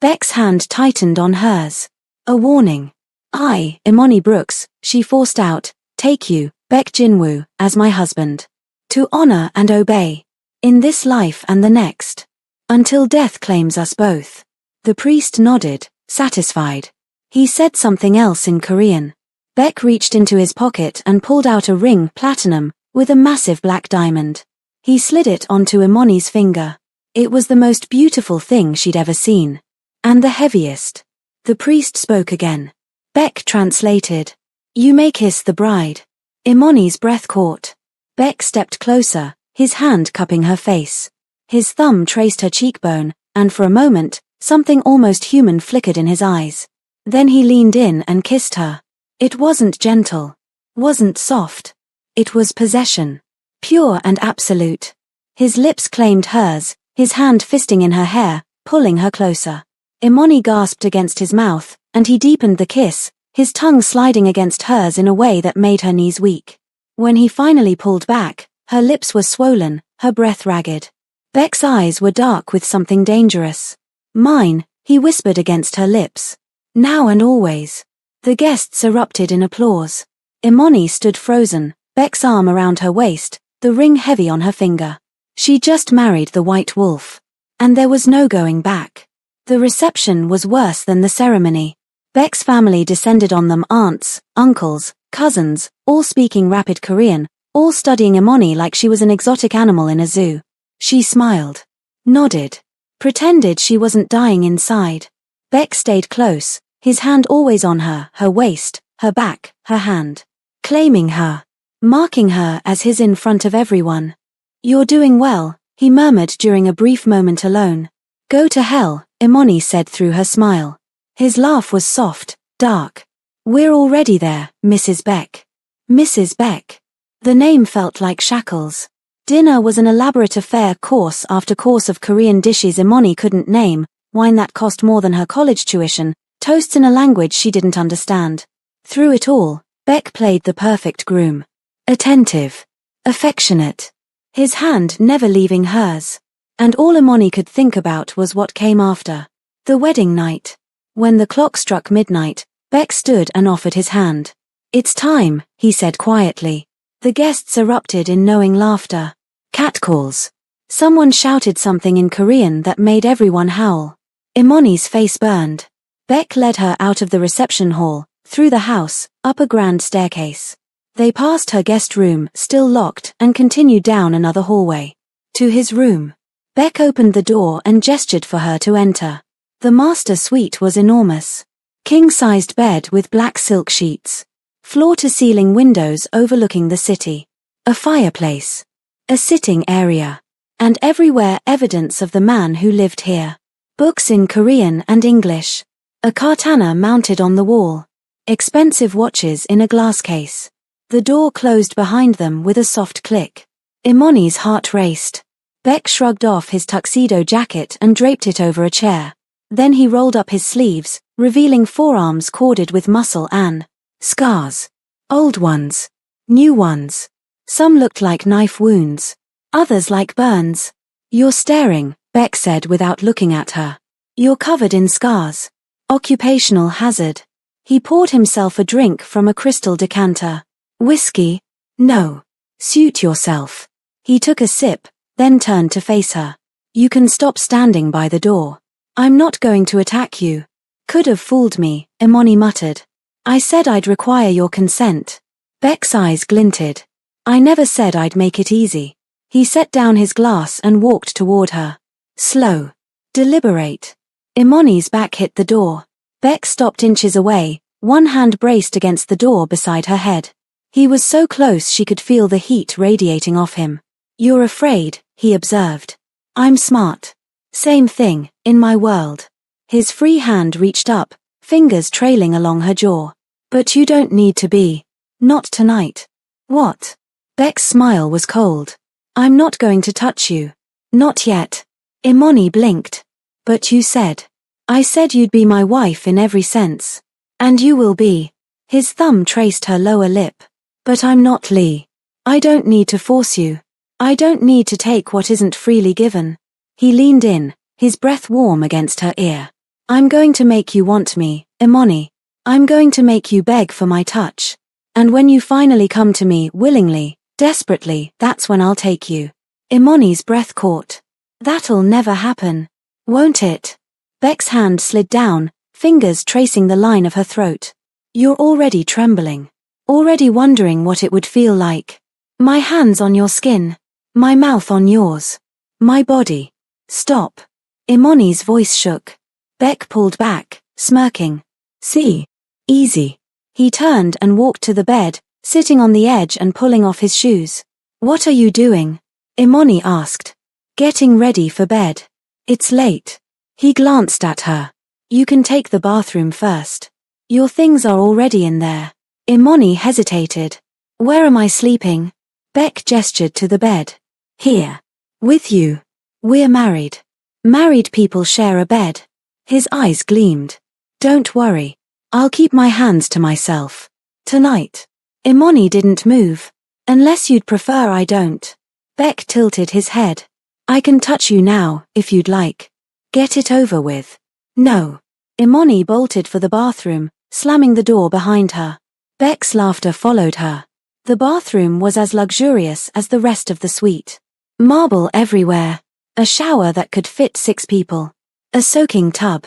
Beck's hand tightened on hers. A warning. I, Imoni Brooks, she forced out, take you, Beck Jinwoo, as my husband. To honor and obey. In this life and the next. Until death claims us both. The priest nodded, satisfied. He said something else in Korean. Beck reached into his pocket and pulled out a ring platinum with a massive black diamond. He slid it onto Imoni's finger. It was the most beautiful thing she'd ever seen. And the heaviest. The priest spoke again. Beck translated. You may kiss the bride. Imoni's breath caught. Beck stepped closer, his hand cupping her face. His thumb traced her cheekbone, and for a moment, something almost human flickered in his eyes. Then he leaned in and kissed her. It wasn't gentle. Wasn't soft. It was possession. Pure and absolute. His lips claimed hers, his hand fisting in her hair, pulling her closer. Imoni gasped against his mouth, and he deepened the kiss, his tongue sliding against hers in a way that made her knees weak. When he finally pulled back, her lips were swollen, her breath ragged. Beck's eyes were dark with something dangerous. Mine, he whispered against her lips. Now and always. The guests erupted in applause. Imoni stood frozen, Beck's arm around her waist, the ring heavy on her finger. She just married the White Wolf. And there was no going back. The reception was worse than the ceremony. Beck's family descended on them, aunts, uncles, cousins, all speaking rapid Korean, all studying Imoni like she was an exotic animal in a zoo. She smiled. Nodded. Pretended she wasn't dying inside. Beck stayed close, his hand always on her, her waist, her back, her hand. Claiming her. Marking her as his in front of everyone. You're doing well, he murmured during a brief moment alone. Go to hell, Imoni said through her smile. His laugh was soft, dark. We're already there, Mrs. Beck. Mrs. Beck. The name felt like shackles. Dinner was an elaborate affair, course after course of Korean dishes Imoni couldn't name, wine that cost more than her college tuition, toasts in a language she didn't understand. Through it all, Beck played the perfect groom. Attentive. Affectionate. His hand never leaving hers. And all Imoni could think about was what came after. The wedding night. When the clock struck midnight, Beck stood and offered his hand. It's time, he said quietly. The guests erupted in knowing laughter. Catcalls. Someone shouted something in Korean that made everyone howl. Imoni's face burned. Beck led her out of the reception hall, through the house, up a grand staircase. They passed her guest room, still locked, and continued down another hallway. To his room. Beck opened the door and gestured for her to enter. The master suite was enormous. King-sized bed with black silk sheets. Floor-to-ceiling windows overlooking the city. A fireplace. A sitting area. And everywhere evidence of the man who lived here. Books in Korean and English. A katana mounted on the wall. Expensive watches in a glass case. The door closed behind them with a soft click. Imoni's heart raced. Beck shrugged off his tuxedo jacket and draped it over a chair. Then he rolled up his sleeves, revealing forearms corded with muscle and scars. Old ones. New ones. Some looked like knife wounds. Others like burns. You're staring, Beck said without looking at her. You're covered in scars. Occupational hazard. He poured himself a drink from a crystal decanter. Whiskey? No. Suit yourself. He took a sip, then turned to face her. You can stop standing by the door. I'm not going to attack you. Could have fooled me, Imani muttered. I said I'd require your consent. Beck's eyes glinted. I never said I'd make it easy. He set down his glass and walked toward her. Slow. Deliberate. Imani's back hit the door. Beck stopped inches away, one hand braced against the door beside her head. He was so close she could feel the heat radiating off him. You're afraid, he observed. I'm smart. Same thing, in my world. His free hand reached up, fingers trailing along her jaw. But you don't need to be. Not tonight. What? Beck's smile was cold. I'm not going to touch you. Not yet. Imani blinked. But you said. I said you'd be my wife in every sense. And you will be. His thumb traced her lower lip. But I'm not Lee. I don't need to force you. I don't need to take what isn't freely given. He leaned in, his breath warm against her ear. I'm going to make you want me, Imani. I'm going to make you beg for my touch. And when you finally come to me willingly, desperately, that's when I'll take you. Imani's breath caught. That'll never happen. Won't it? Beck's hand slid down, fingers tracing the line of her throat. You're already trembling. Already wondering what it would feel like. My hands on your skin. My mouth on yours. My body. Stop. Imani's voice shook. Beck pulled back, smirking. See? Easy. He turned and walked to the bed, sitting on the edge and pulling off his shoes. What are you doing? Imani asked. Getting ready for bed. It's late. He glanced at her. You can take the bathroom first. Your things are already in there. Imani hesitated. Where am I sleeping? Beck gestured to the bed. Here. With you. We're married. Married people share a bed. His eyes gleamed. Don't worry. I'll keep my hands to myself. Tonight. Imani didn't move. Unless you'd prefer I don't. Beck tilted his head. I can touch you now, if you'd like. Get it over with. No. Imani bolted for the bathroom, slamming the door behind her. Beck's laughter followed her. The bathroom was as luxurious as the rest of the suite. Marble everywhere. A shower that could fit 6 people. A soaking tub.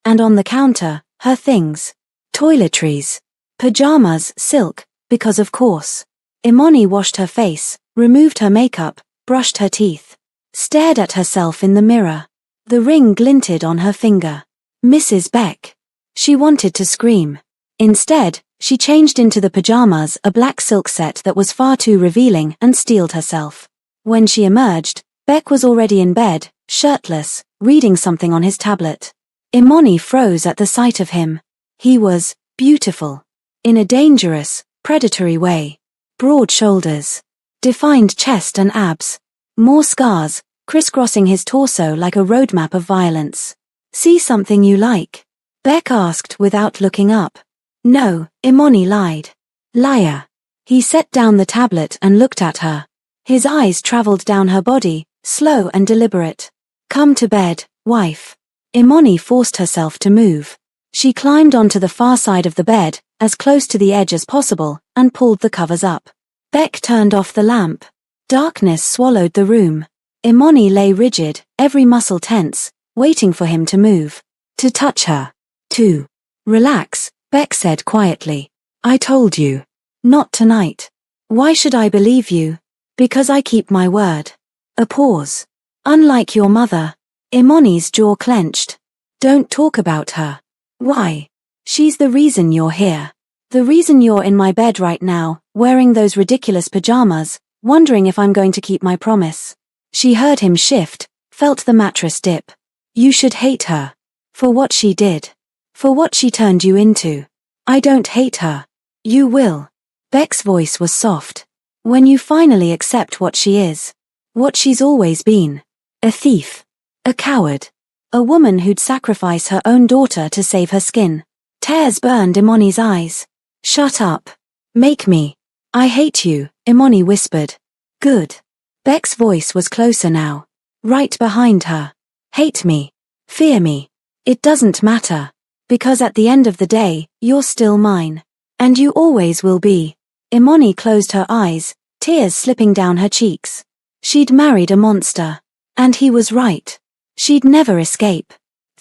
And on the counter, her things. Toiletries. Pajamas, silk, because of course. Imani washed her face, removed her makeup, brushed her teeth. Stared at herself in the mirror. The ring glinted on her finger. Mrs. Beck. She wanted to scream. Instead, she changed into the pajamas, a black silk set that was far too revealing, and steeled herself. When she emerged, Beck was already in bed, shirtless, reading something on his tablet. Imani froze at the sight of him. He was beautiful. In a dangerous, predatory way. Broad shoulders. Defined chest and abs. More scars, crisscrossing his torso like a roadmap of violence. See something you like? Beck asked without looking up. No, Imani lied. Liar. He set down the tablet and looked at her. His eyes traveled down her body, slow and deliberate. Come to bed, wife. Imani forced herself to move. She climbed onto the far side of the bed, as close to the edge as possible, and pulled the covers up. Beck turned off the lamp. Darkness swallowed the room. Imani lay rigid, every muscle tense, waiting for him to move. To touch her. To relax, Beck said quietly. I told you. Not tonight. Why should I believe you? Because I keep my word. A pause. Unlike your mother. Imani's jaw clenched. Don't talk about her. Why? She's the reason you're here. The reason you're in my bed right now, wearing those ridiculous pajamas, wondering if I'm going to keep my promise. She heard him shift, felt the mattress dip. You should hate her. For what she did. For what she turned you into. I don't hate her. You will. Beck's voice was soft. When you finally accept what she is. What she's always been. A thief. A coward. A woman who'd sacrifice her own daughter to save her skin. Tears burned Imani's eyes. Shut up. Make me. I hate you, Imani whispered. Good. Beck's voice was closer now. Right behind her. Hate me. Fear me. It doesn't matter. Because at the end of the day, you're still mine. And you always will be. Imani closed her eyes, tears slipping down her cheeks. She'd married a monster. And he was right. She'd never escape.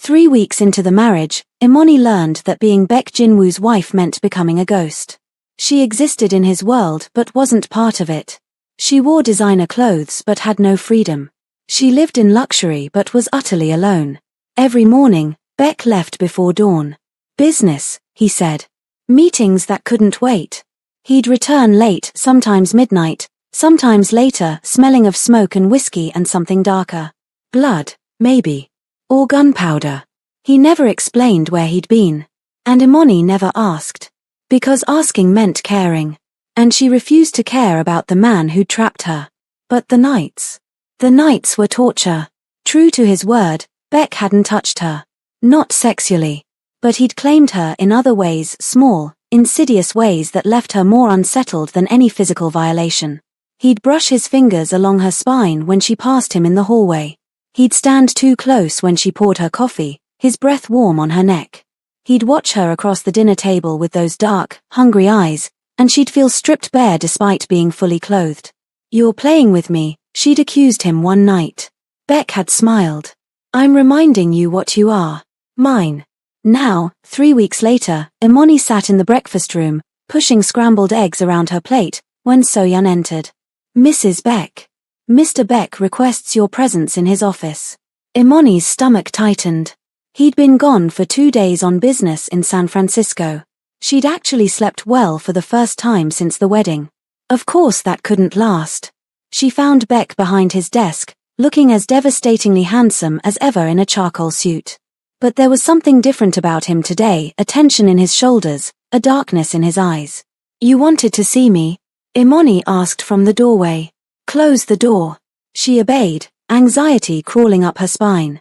3 weeks into the marriage, Imoni learned that being Baek Jinwoo's wife meant becoming a ghost. She existed in his world but wasn't part of it. She wore designer clothes but had no freedom. She lived in luxury but was utterly alone. Every morning, Baek left before dawn. Business, he said. Meetings that couldn't wait. He'd return late, sometimes midnight, sometimes later, smelling of smoke and whiskey and something darker. Blood, maybe. Or gunpowder. He never explained where he'd been. And Imoni never asked. Because asking meant caring. And she refused to care about the man who trapped her. But the nights were torture. True to his word, Baek hadn't touched her. Not sexually. But he'd claimed her in other ways, small, insidious ways that left her more unsettled than any physical violation. He'd brush his fingers along her spine when she passed him in the hallway. He'd stand too close when she poured her coffee, his breath warm on her neck. He'd watch her across the dinner table with those dark, hungry eyes, and she'd feel stripped bare despite being fully clothed. "You're playing with me," she'd accused him one night. Baek had smiled. "I'm reminding you what you are. Mine." Now, 3 weeks later, Imoni sat in the breakfast room, pushing scrambled eggs around her plate, when Soyeon entered. "Mrs. Baek. Mr. Baek requests your presence in his office." Imoni's stomach tightened. He'd been gone for 2 days on business in San Francisco. She'd actually slept well for the first time since the wedding. Of course that couldn't last. She found Baek behind his desk, looking as devastatingly handsome as ever in a charcoal suit. But there was something different about him today, a tension in his shoulders, a darkness in his eyes. "You wanted to see me?" Imoni asked from the doorway. "Close the door." She obeyed, anxiety crawling up her spine.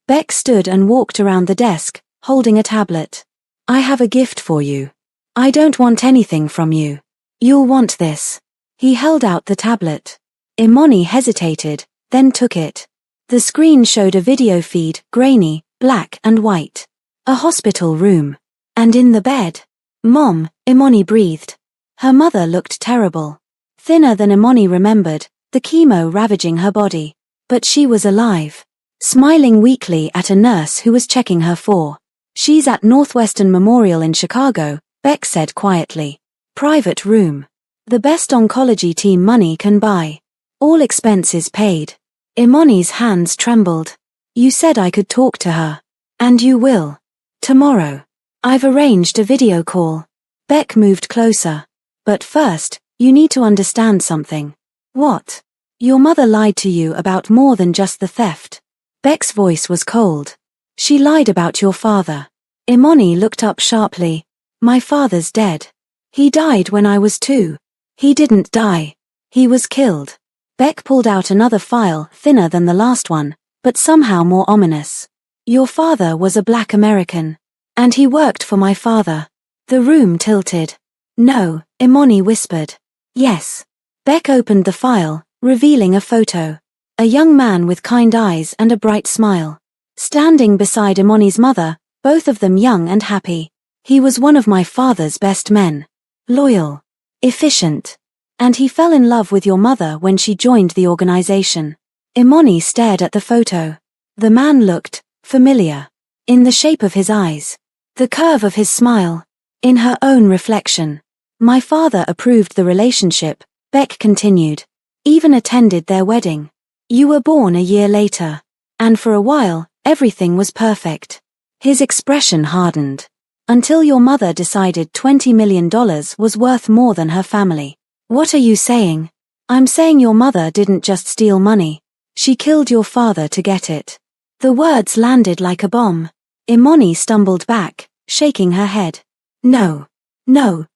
Baek stood and walked around the desk, holding a tablet. "I have a gift for you. I don't want anything from you. You'll want this." He held out the tablet. Imoni hesitated, then took it. The screen showed a video feed, grainy, black and white. A hospital room. And in the bed. "Mom," Imoni breathed. Her mother looked terrible. Thinner than Imoni remembered, the chemo ravaging her body. But she was alive. Smiling weakly at a nurse who was checking her for. "She's at Northwestern Memorial in Chicago," Baek said quietly. "Private room. The best oncology team money can buy. All expenses paid." Imoni's hands trembled. "You said I could talk to her. And you will. Tomorrow. I've arranged a video call." Baek moved closer. "But first, you need to understand something." "What?" "Your mother lied to you about more than just the theft." Baek's voice was cold. "She lied about your father." Imoni looked up sharply. "My father's dead. He died when I was 2. He didn't die. He was killed." Baek pulled out another file, thinner than the last one, but somehow more ominous. "Your father was a black American. And he worked for my father." The room tilted. "No," Imoni whispered. "Yes." Baek opened the file, revealing a photo. A young man with kind eyes and a bright smile. Standing beside Imoni's mother, both of them young and happy. "He was one of my father's best men. Loyal. Efficient. And he fell in love with your mother when she joined the organization." Imoni stared at the photo. The man looked familiar. In the shape of his eyes. The curve of his smile. In her own reflection. "My father approved the relationship," Baek continued. "Even attended their wedding. You were born a year later. And for a while, everything was perfect." His expression hardened. "Until your mother decided $20 million was worth more than her family." "What are you saying?" "I'm saying your mother didn't just steal money. She killed your father to get it." The words landed like a bomb. Imoni stumbled back, shaking her head. No,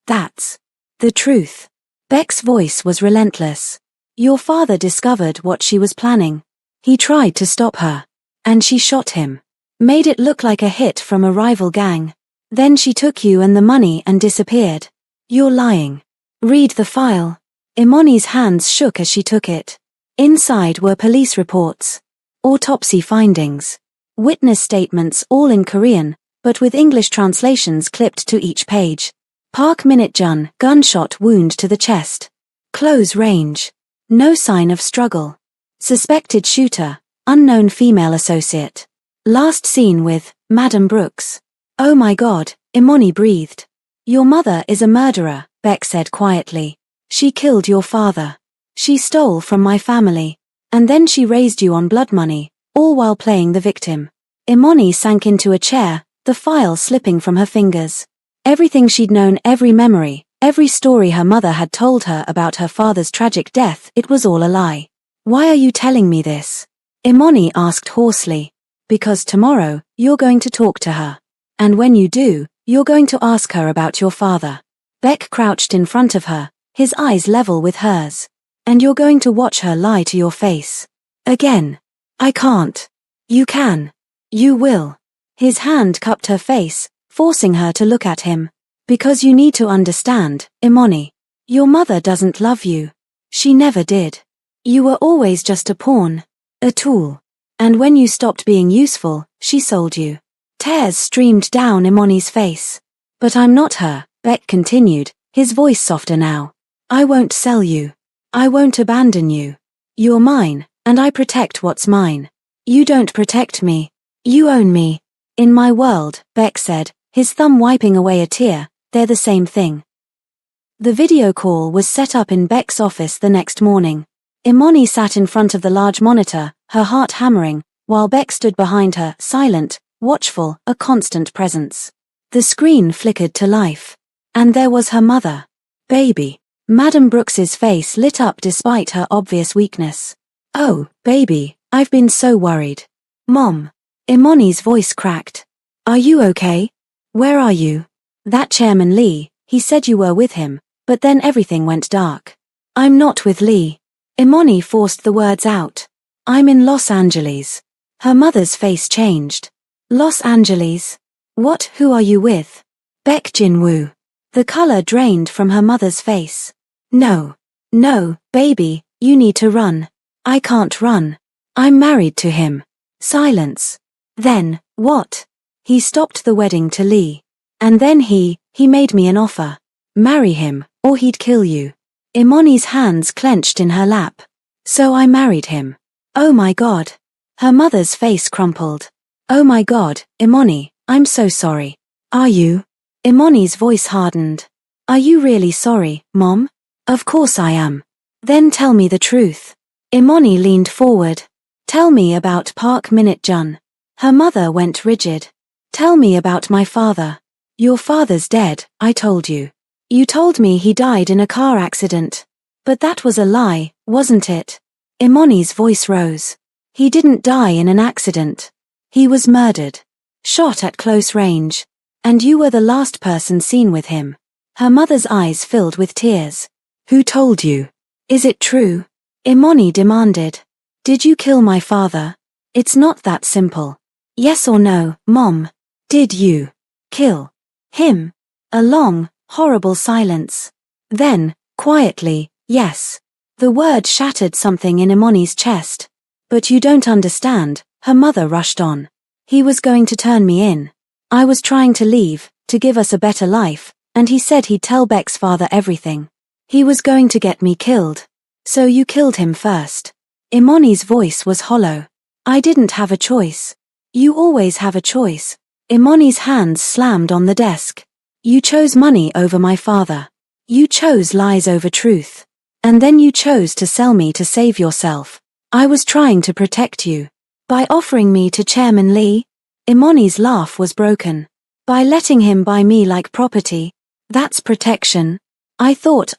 that's the truth." Baek's voice was relentless. "Your father discovered what she was planning. He tried to stop her. And she shot him. Made it look like a hit from a rival gang. Then she took you and the money and disappeared." "You're lying." "Read the file." Imoni's hands shook as she took it. Inside were police reports. Autopsy findings. Witness statements all in Korean, but with English translations clipped to each page. Park Minute-jun, gunshot wound to the chest. Close range. No sign of struggle. Suspected shooter, unknown female associate. Last seen with Madam Brooks. Oh my God, Imani breathed. Your mother is a murderer, Beck said quietly. She killed your father. She stole from my family. And then she raised you on blood money, all while playing the victim. Imani sank into a chair, the file slipping from her fingers. Everything she'd known, every memory, every story her mother had told her about her father's tragic death, it was all a lie. Why are you telling me this? Imani asked hoarsely. Because tomorrow, you're going to talk to her. And when you do, you're going to ask her about your father. Beck crouched in front of her, his eyes level with hers. And you're going to watch her lie to your face. Again. I can't. You can. You will. His hand cupped her face, forcing her to look at him. Because you need to understand, Imani. Your mother doesn't love you. She never did. You were always just a pawn. A tool. And when you stopped being useful, she sold you. Tears streamed down Imani's face. But I'm not her, Beck continued, his voice softer now. I won't sell you. I won't abandon you. You're mine, and I protect what's mine. You don't protect me. You own me. In my world, Beck said, his thumb wiping away a tear, they're the same thing. The video call was set up in Beck's office the next morning. Imani sat in front of the large monitor, her heart hammering, while Beck stood behind her, silent, watchful, a constant presence. The screen flickered to life. And there was her mother. Baby. Madam Brooks's face lit up despite her obvious weakness. Oh, baby, I've been so worried. Mom. Imani's voice cracked. Are you okay? Where are you? That Chairman Lee, he said you were with him, but then everything went dark. I'm not with Lee. Imani forced the words out. I'm in Los Angeles. Her mother's face changed. Los Angeles? What? Who are you with? Beck Jinwoo. The color drained from her mother's face. No. No, baby, you need to run. I can't run. I'm married to him. Silence. Then, what? He stopped the wedding to Lee. And then he made me an offer. Marry him, or he'd kill you. Imani's hands clenched in her lap. So I married him. Oh my God. Her mother's face crumpled. Oh my God, Imani, I'm so sorry. Are you? Imani's voice hardened. Are you really sorry, Mom? Of course I am. Then tell me the truth. Imani leaned forward. Tell me about Park Minute-jun. Her mother went rigid. Tell me about my father. Your father's dead, I told you. You told me he died in a car accident. But that was a lie, wasn't it? Imani's voice rose. He didn't die in an accident. He was murdered. Shot at close range. And you were the last person seen with him. Her mother's eyes filled with tears. Who told you? Is it true? Imani demanded. Did you kill my father? It's not that simple. Yes or no, Mom? Did you kill him? A long, horrible silence. Then, quietly, yes. The word shattered something in Imani's chest. But you don't understand, her mother rushed on. He was going to turn me in. I was trying to leave, to give us a better life, and he said he'd tell Beck's father everything. He was going to get me killed. So you killed him first. Imani's voice was hollow. I didn't have a choice. You always have a choice. Imani's hands slammed on the desk. You chose money over my father. You chose lies over truth. And then you chose to sell me to save yourself. I was trying to protect you. By offering me to Chairman Lee? Imani's laugh was broken. By letting him buy me like property? That's protection. I thought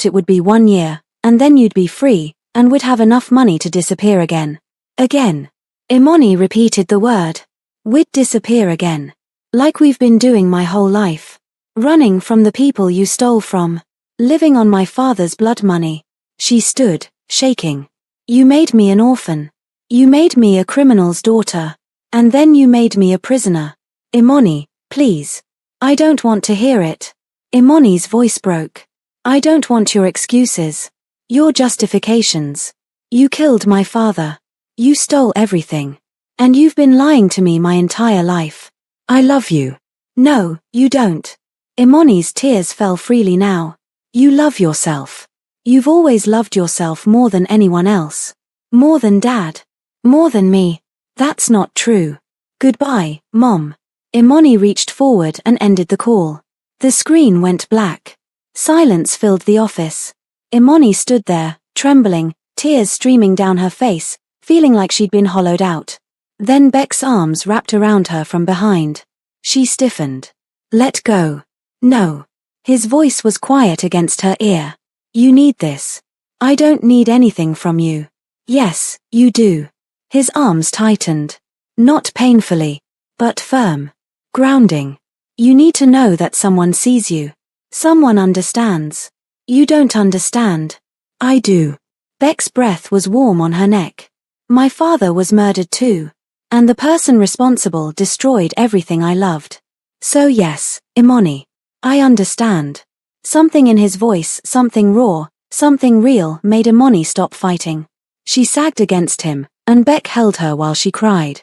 it would be 1 year, and then you'd be free, and would have enough money to disappear again. Again. Imani repeated the word. We'd disappear again. Like we've been doing my whole life. Running from the people you stole from. Living on my father's blood money. She stood, shaking. You made me an orphan. You made me a criminal's daughter. And then you made me a prisoner. Imani, please. I don't want to hear it. Imani's voice broke. I don't want your excuses. Your justifications. You killed my father. You stole everything. And you've been lying to me my entire life. I love you. No, you don't. Imani's tears fell freely now. You love yourself. You've always loved yourself more than anyone else. More than Dad. More than me. That's not true. Goodbye, Mom. Imani reached forward and ended the call. The screen went black. Silence filled the office. Imani stood there, trembling, tears streaming down her face, feeling like she'd been hollowed out. Then Beck's arms wrapped around her from behind. She stiffened. Let go. No. His voice was quiet against her ear. You need this. I don't need anything from you. Yes, you do. His arms tightened. Not painfully, but firm. Grounding. You need to know that someone sees you. Someone understands. You don't understand. I do. Beck's breath was warm on her neck. My father was murdered too. And the person responsible destroyed everything I loved. So yes, Imani. I understand. Something in his voice, something raw, something real, made Imani stop fighting. She sagged against him, and Beck held her while she cried.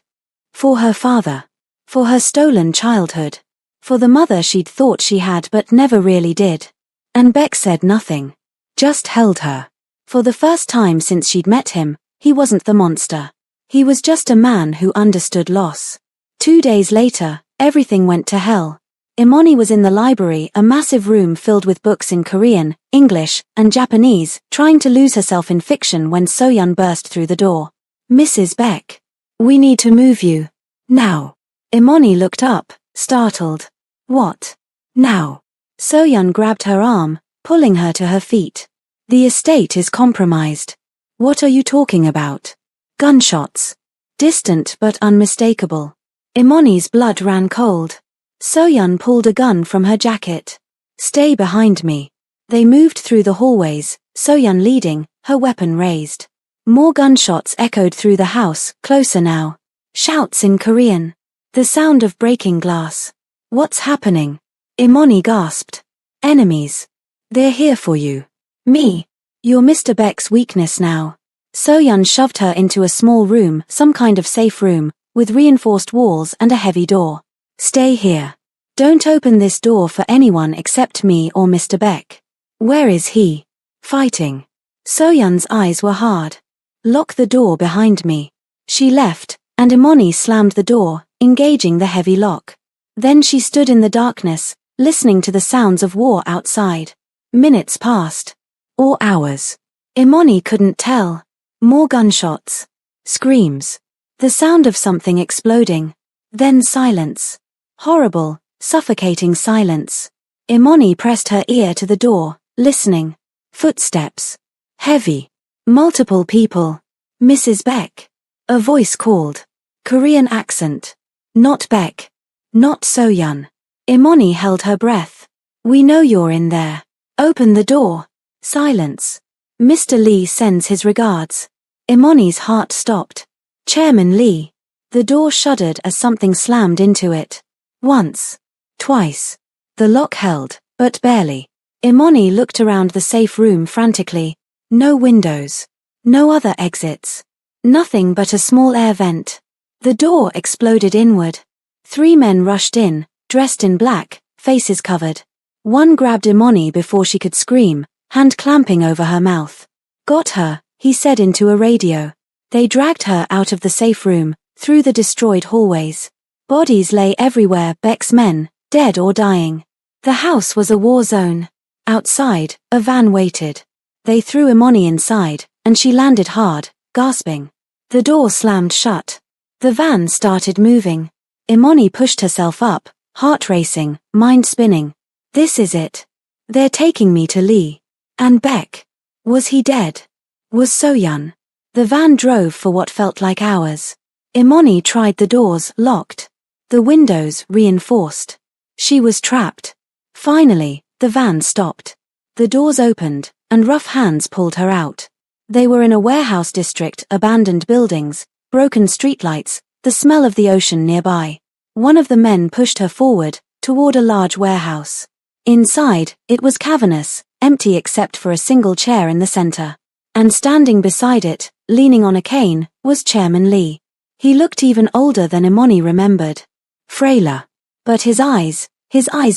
For her father. For her stolen childhood. For the mother she'd thought she had but never really did. And Beck said nothing. Just held her. For the first time since she'd met him, he wasn't the monster. He was just a man who understood loss. 2 days later, everything went to hell. Imani was in the library, a massive room filled with books in Korean, English, and Japanese, trying to lose herself in fiction when Soyeon burst through the door. Mrs. Beck. We need to move you. Now. Imani looked up, startled. What? Now. Soyeon grabbed her arm, pulling her to her feet. The estate is compromised. What are you talking about? Gunshots. Distant but unmistakable. Imani's blood ran cold. Soyeon pulled a gun from her jacket. Stay behind me. They moved through the hallways, Soyeon leading, her weapon raised. More gunshots echoed through the house, closer now. Shouts in Korean. The sound of breaking glass. What's happening? Imani gasped. Enemies. They're here for you. Me. You're Mr. Beck's weakness now. Soyeon shoved her into a small room, some kind of safe room, with reinforced walls and a heavy door. Stay here. Don't open this door for anyone except me or Mr. Beck. Where is he? Fighting. Soyeon's eyes were hard. Lock the door behind me. She left, and Imani slammed the door, engaging the heavy lock. Then she stood in the darkness, listening to the sounds of war outside. Minutes passed. Or hours. Imani couldn't tell. More gunshots. Screams. The sound of something exploding. Then silence. Horrible, suffocating silence. Imani pressed her ear to the door, listening. Footsteps. Heavy. Multiple people. Mrs. Beck. A voice called. Korean accent. Not Beck. Not Soyeon. Imani held her breath. We know you're in there. Open the door. Silence. Mr. Lee sends his regards. Imani's heart stopped. Chairman Lee. The door shuddered as something slammed into it. Once. Twice. The lock held, but barely. Imani looked around the safe room frantically. No windows. No other exits. Nothing but a small air vent. The door exploded inward. 3 men rushed in, dressed in black, faces covered. One grabbed Imani before she could scream, hand clamping over her mouth. Got her, he said into a radio. They dragged her out of the safe room, through the destroyed hallways. Bodies lay everywhere, Beck's men, dead or dying. The house was a war zone. Outside, a van waited. They threw Imani inside, and she landed hard, gasping. The door slammed shut. The van started moving. Imani pushed herself up, heart racing, mind spinning. This is it. They're taking me to Lee. And Beck. Was he dead? Was Soyeon? The van drove for what felt like hours. Imani tried the doors, locked. The windows, reinforced. She was trapped. Finally, the van stopped. The doors opened, and rough hands pulled her out. They were in a warehouse district, abandoned buildings, broken streetlights, the smell of the ocean nearby. One of the men pushed her forward, toward a large warehouse. Inside, it was cavernous, empty except for a single chair in the center. And standing beside it, leaning on a cane, was Chairman Lee. He looked even older than Imani remembered. Frailer. But his eyes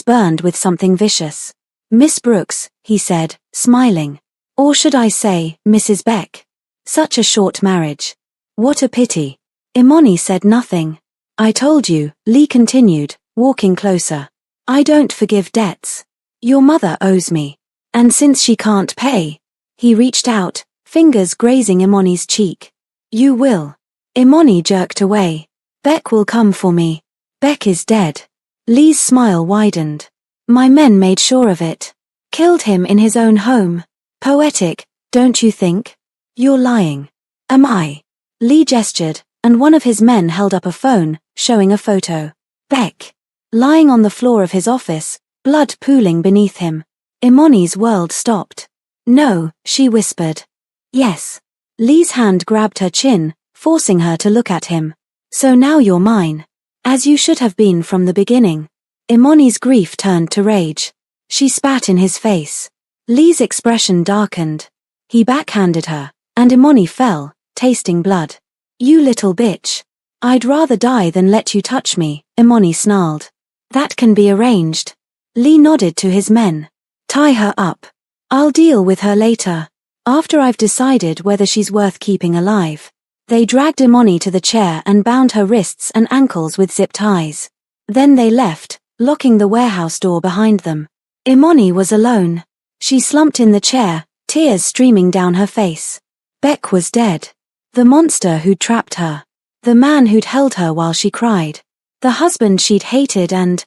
burned with something vicious. Miss Brooks, he said, smiling. Or should I say, Mrs. Beck? Such a short marriage. What a pity. Imani said nothing. I told you, Lee continued, walking closer. I don't forgive debts. Your mother owes me. And since she can't pay, he reached out, fingers grazing Imani's cheek. You will. Imani jerked away. Beck will come for me. Beck is dead. Lee's smile widened. My men made sure of it. Killed him in his own home. Poetic, don't you think? You're lying. Am I? Lee gestured, and one of his men held up a phone, showing a photo. Beck. Lying on the floor of his office, blood pooling beneath him. Imani's world stopped. No, she whispered. Yes. Lee's hand grabbed her chin, forcing her to look at him. So now you're mine. As you should have been from the beginning. Imani's grief turned to rage. She spat in his face. Lee's expression darkened. He backhanded her, and Imani fell, tasting blood. You little bitch. I'd rather die than let you touch me, Imani snarled. That can be arranged. Lee nodded to his men. Tie her up. I'll deal with her later. After I've decided whether she's worth keeping alive. They dragged Imani to the chair and bound her wrists and ankles with zip ties. Then they left, locking the warehouse door behind them. Imani was alone. She slumped in the chair, tears streaming down her face. Beck was dead. The monster who'd trapped her. The man who'd held her while she cried. The husband she'd hated and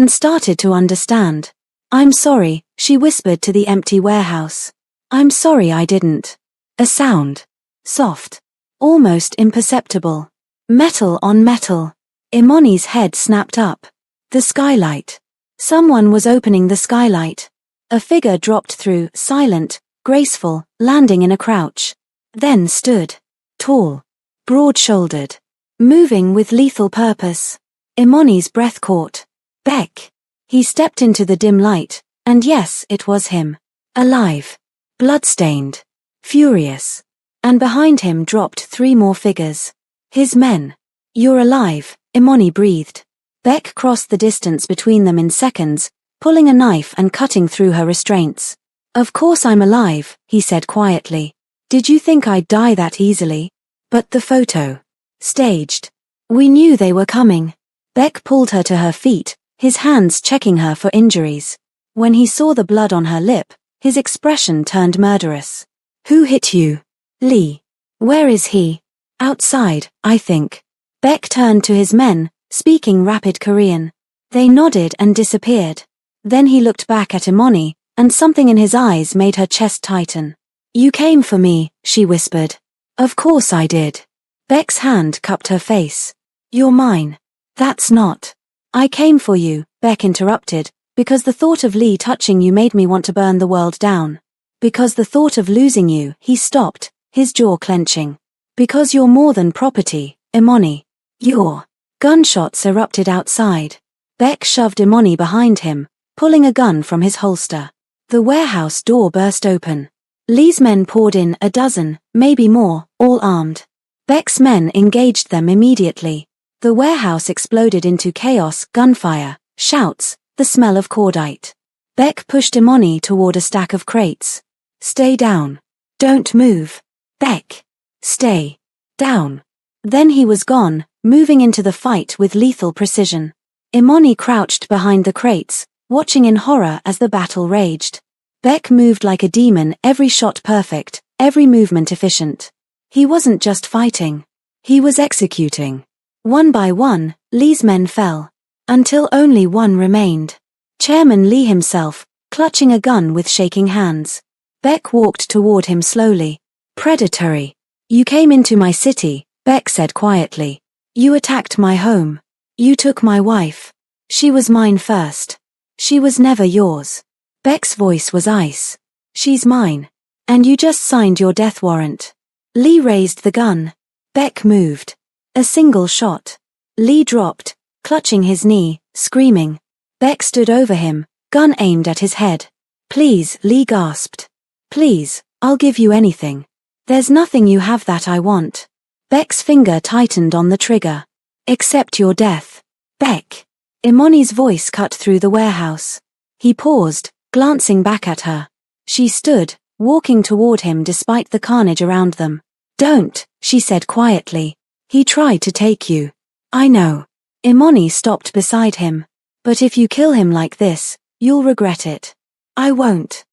started to understand. I'm sorry, she whispered to the empty warehouse. I'm sorry I didn't. A sound. Soft. Almost imperceptible. Metal on metal. Imani's head snapped up. The skylight. Someone was opening the skylight. A figure dropped through, silent, graceful, landing in a crouch. Then stood. Tall. Broad-shouldered. Moving with lethal purpose. Imani's breath caught. Beck. He stepped into the dim light, and yes, it was him. Alive. Bloodstained. Furious. And behind him dropped 3 more figures. His men. You're alive, Imani breathed. Beck crossed the distance between them in seconds, pulling a knife and cutting through her restraints. Of course I'm alive, he said quietly. Did you think I'd die that easily? But the photo. Staged. We knew they were coming. Beck pulled her to her feet, his hands checking her for injuries. When he saw the blood on her lip, his expression turned murderous. Who hit you? Lee. Where is he? Outside, I think. Beck turned to his men, speaking rapid Korean. They nodded and disappeared. Then he looked back at Imani, and something in his eyes made her chest tighten. You came for me, she whispered. Of course I did. Beck's hand cupped her face. You're mine. That's not. I came for you, Beck interrupted, because the thought of Lee touching you made me want to burn the world down. Because the thought of losing you, he stopped, his jaw clenching. Because you're more than property, Imani. You're. Gunshots erupted outside. Beck shoved Imani behind him, pulling a gun from his holster. The warehouse door burst open. Lee's men poured in, a dozen, maybe more, all armed. Beck's men engaged them immediately. The warehouse exploded into chaos, gunfire, shouts, the smell of cordite. Beck pushed Imani toward a stack of crates. Stay down. Don't move. Beck. Stay. Down. Then he was gone, moving into the fight with lethal precision. Imani crouched behind the crates, watching in horror as the battle raged. Beck moved like a demon, every shot perfect, every movement efficient. He wasn't just fighting. He was executing. One by one, Lee's men fell. Until only one remained. Chairman Lee himself, clutching a gun with shaking hands. Beck walked toward him slowly. Predatory. You came into my city, Beck said quietly. You attacked my home. You took my wife. She was mine first. She was never yours. Beck's voice was ice. She's mine. And you just signed your death warrant. Lee raised the gun. Beck moved. A single shot. Lee dropped, clutching his knee, screaming. Beck stood over him, gun aimed at his head. Please, Lee gasped. Please, I'll give you anything. There's nothing you have that I want. Beck's finger tightened on the trigger. Except your death. Beck. Imani's voice cut through the warehouse. He paused, glancing back at her. She stood, walking toward him despite the carnage around them. Don't, she said quietly. He tried to take you. I know. Imoni stopped beside him. But if you kill him like this, you'll regret it. I won't.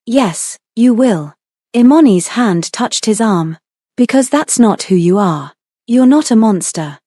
Yes, you will. Imoni's hand touched his arm. Because that's not who you are. You're not a monster.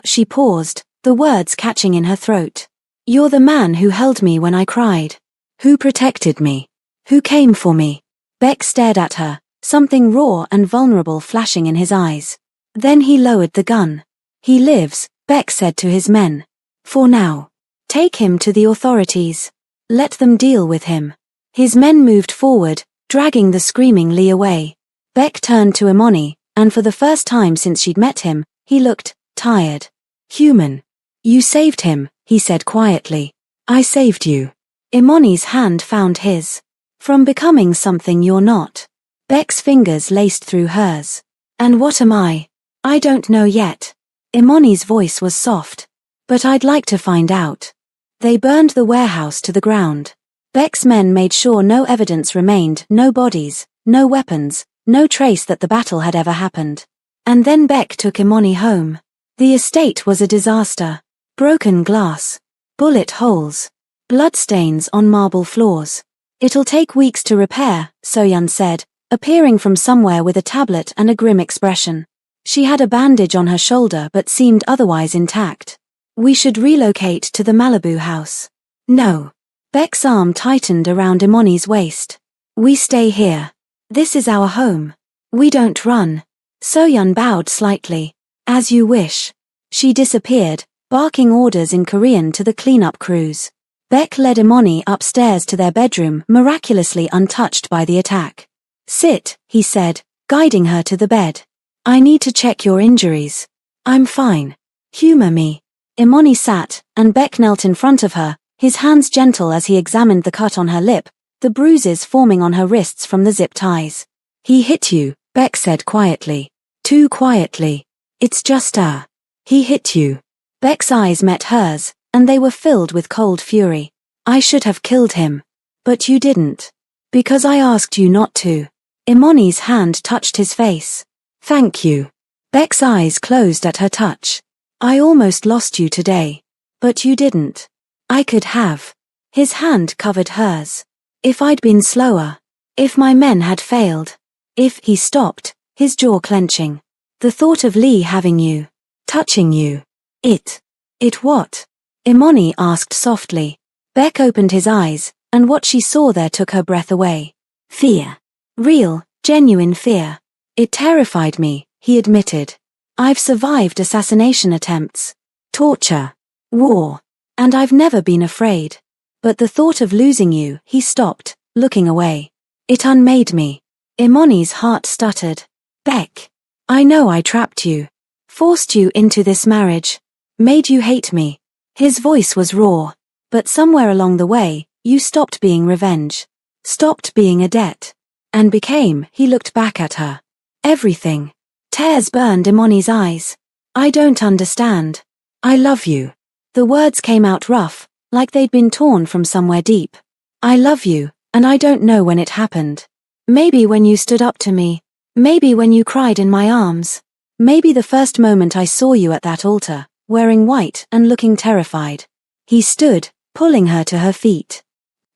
She paused, the words catching in her throat. You're the man who held me when I cried. Who protected me. Who came for me. Beck stared at her, something raw and vulnerable flashing in his eyes. Then he lowered the gun. He lives, Beck said to his men. For now. Take him to the authorities. Let them deal with him. His men moved forward, dragging the screaming Lee away. Beck turned to Imoni, and for the first time since she'd met him, he looked tired. Human. You saved him, he said quietly. I saved you. Imoni's hand found his. From becoming something you're not. Beck's fingers laced through hers. And what am I? I don't know yet. Imoni's voice was soft. But I'd like to find out. They burned the warehouse to the ground. Beck's men made sure no evidence remained, no bodies, no weapons, no trace that the battle had ever happened. And then Beck took Imoni home. The estate was a disaster. Broken glass. Bullet holes. Bloodstains on marble floors. It'll take weeks to repair, Soyun said, appearing from somewhere with a tablet and a grim expression. She had a bandage on her shoulder but seemed otherwise intact. We should relocate to the Malibu house. No. Beck's arm tightened around Imoni's waist. We stay here. This is our home. We don't run. Soyun bowed slightly. As you wish. She disappeared, barking orders in Korean to the cleanup crews. Beck led Imoni upstairs to their bedroom, miraculously untouched by the attack. Sit, he said, guiding her to the bed. I need to check your injuries. I'm fine. Humor me. Imoni sat, and Beck knelt in front of her, his hands gentle as he examined the cut on her lip, the bruises forming on her wrists from the zip ties. He hit you, Beck said quietly. Too quietly. It's just He hit you. Beck's eyes met hers, and they were filled with cold fury. I should have killed him. But you didn't. Because I asked you not to. Imoni's hand touched his face. Thank you. Beck's eyes closed at her touch. I almost lost you today. But you didn't. I could have. His hand covered hers. If I'd been slower. If my men had failed. If he stopped, his jaw clenching. The thought of Lee having you. Touching you. It what? Imoni asked softly. Beck opened his eyes, and what she saw there took her breath away. Fear. Real, genuine fear. It terrified me, he admitted. I've survived assassination attempts, torture, war, and I've never been afraid. But the thought of losing you, he stopped, looking away. It unmade me. Imoni's heart stuttered. Beck. I know I trapped you. Forced you into this marriage. Made you hate me. His voice was raw. But somewhere along the way, you stopped being revenge. Stopped being a debt. And became, he looked back at her. Everything. Tears burned Imoni's eyes. I don't understand. I love you. The words came out rough, like they'd been torn from somewhere deep. I love you, and I don't know when it happened. Maybe when you stood up to me. Maybe when you cried in my arms. Maybe the first moment I saw you at that altar, wearing white and looking terrified. He stood, pulling her to her feet.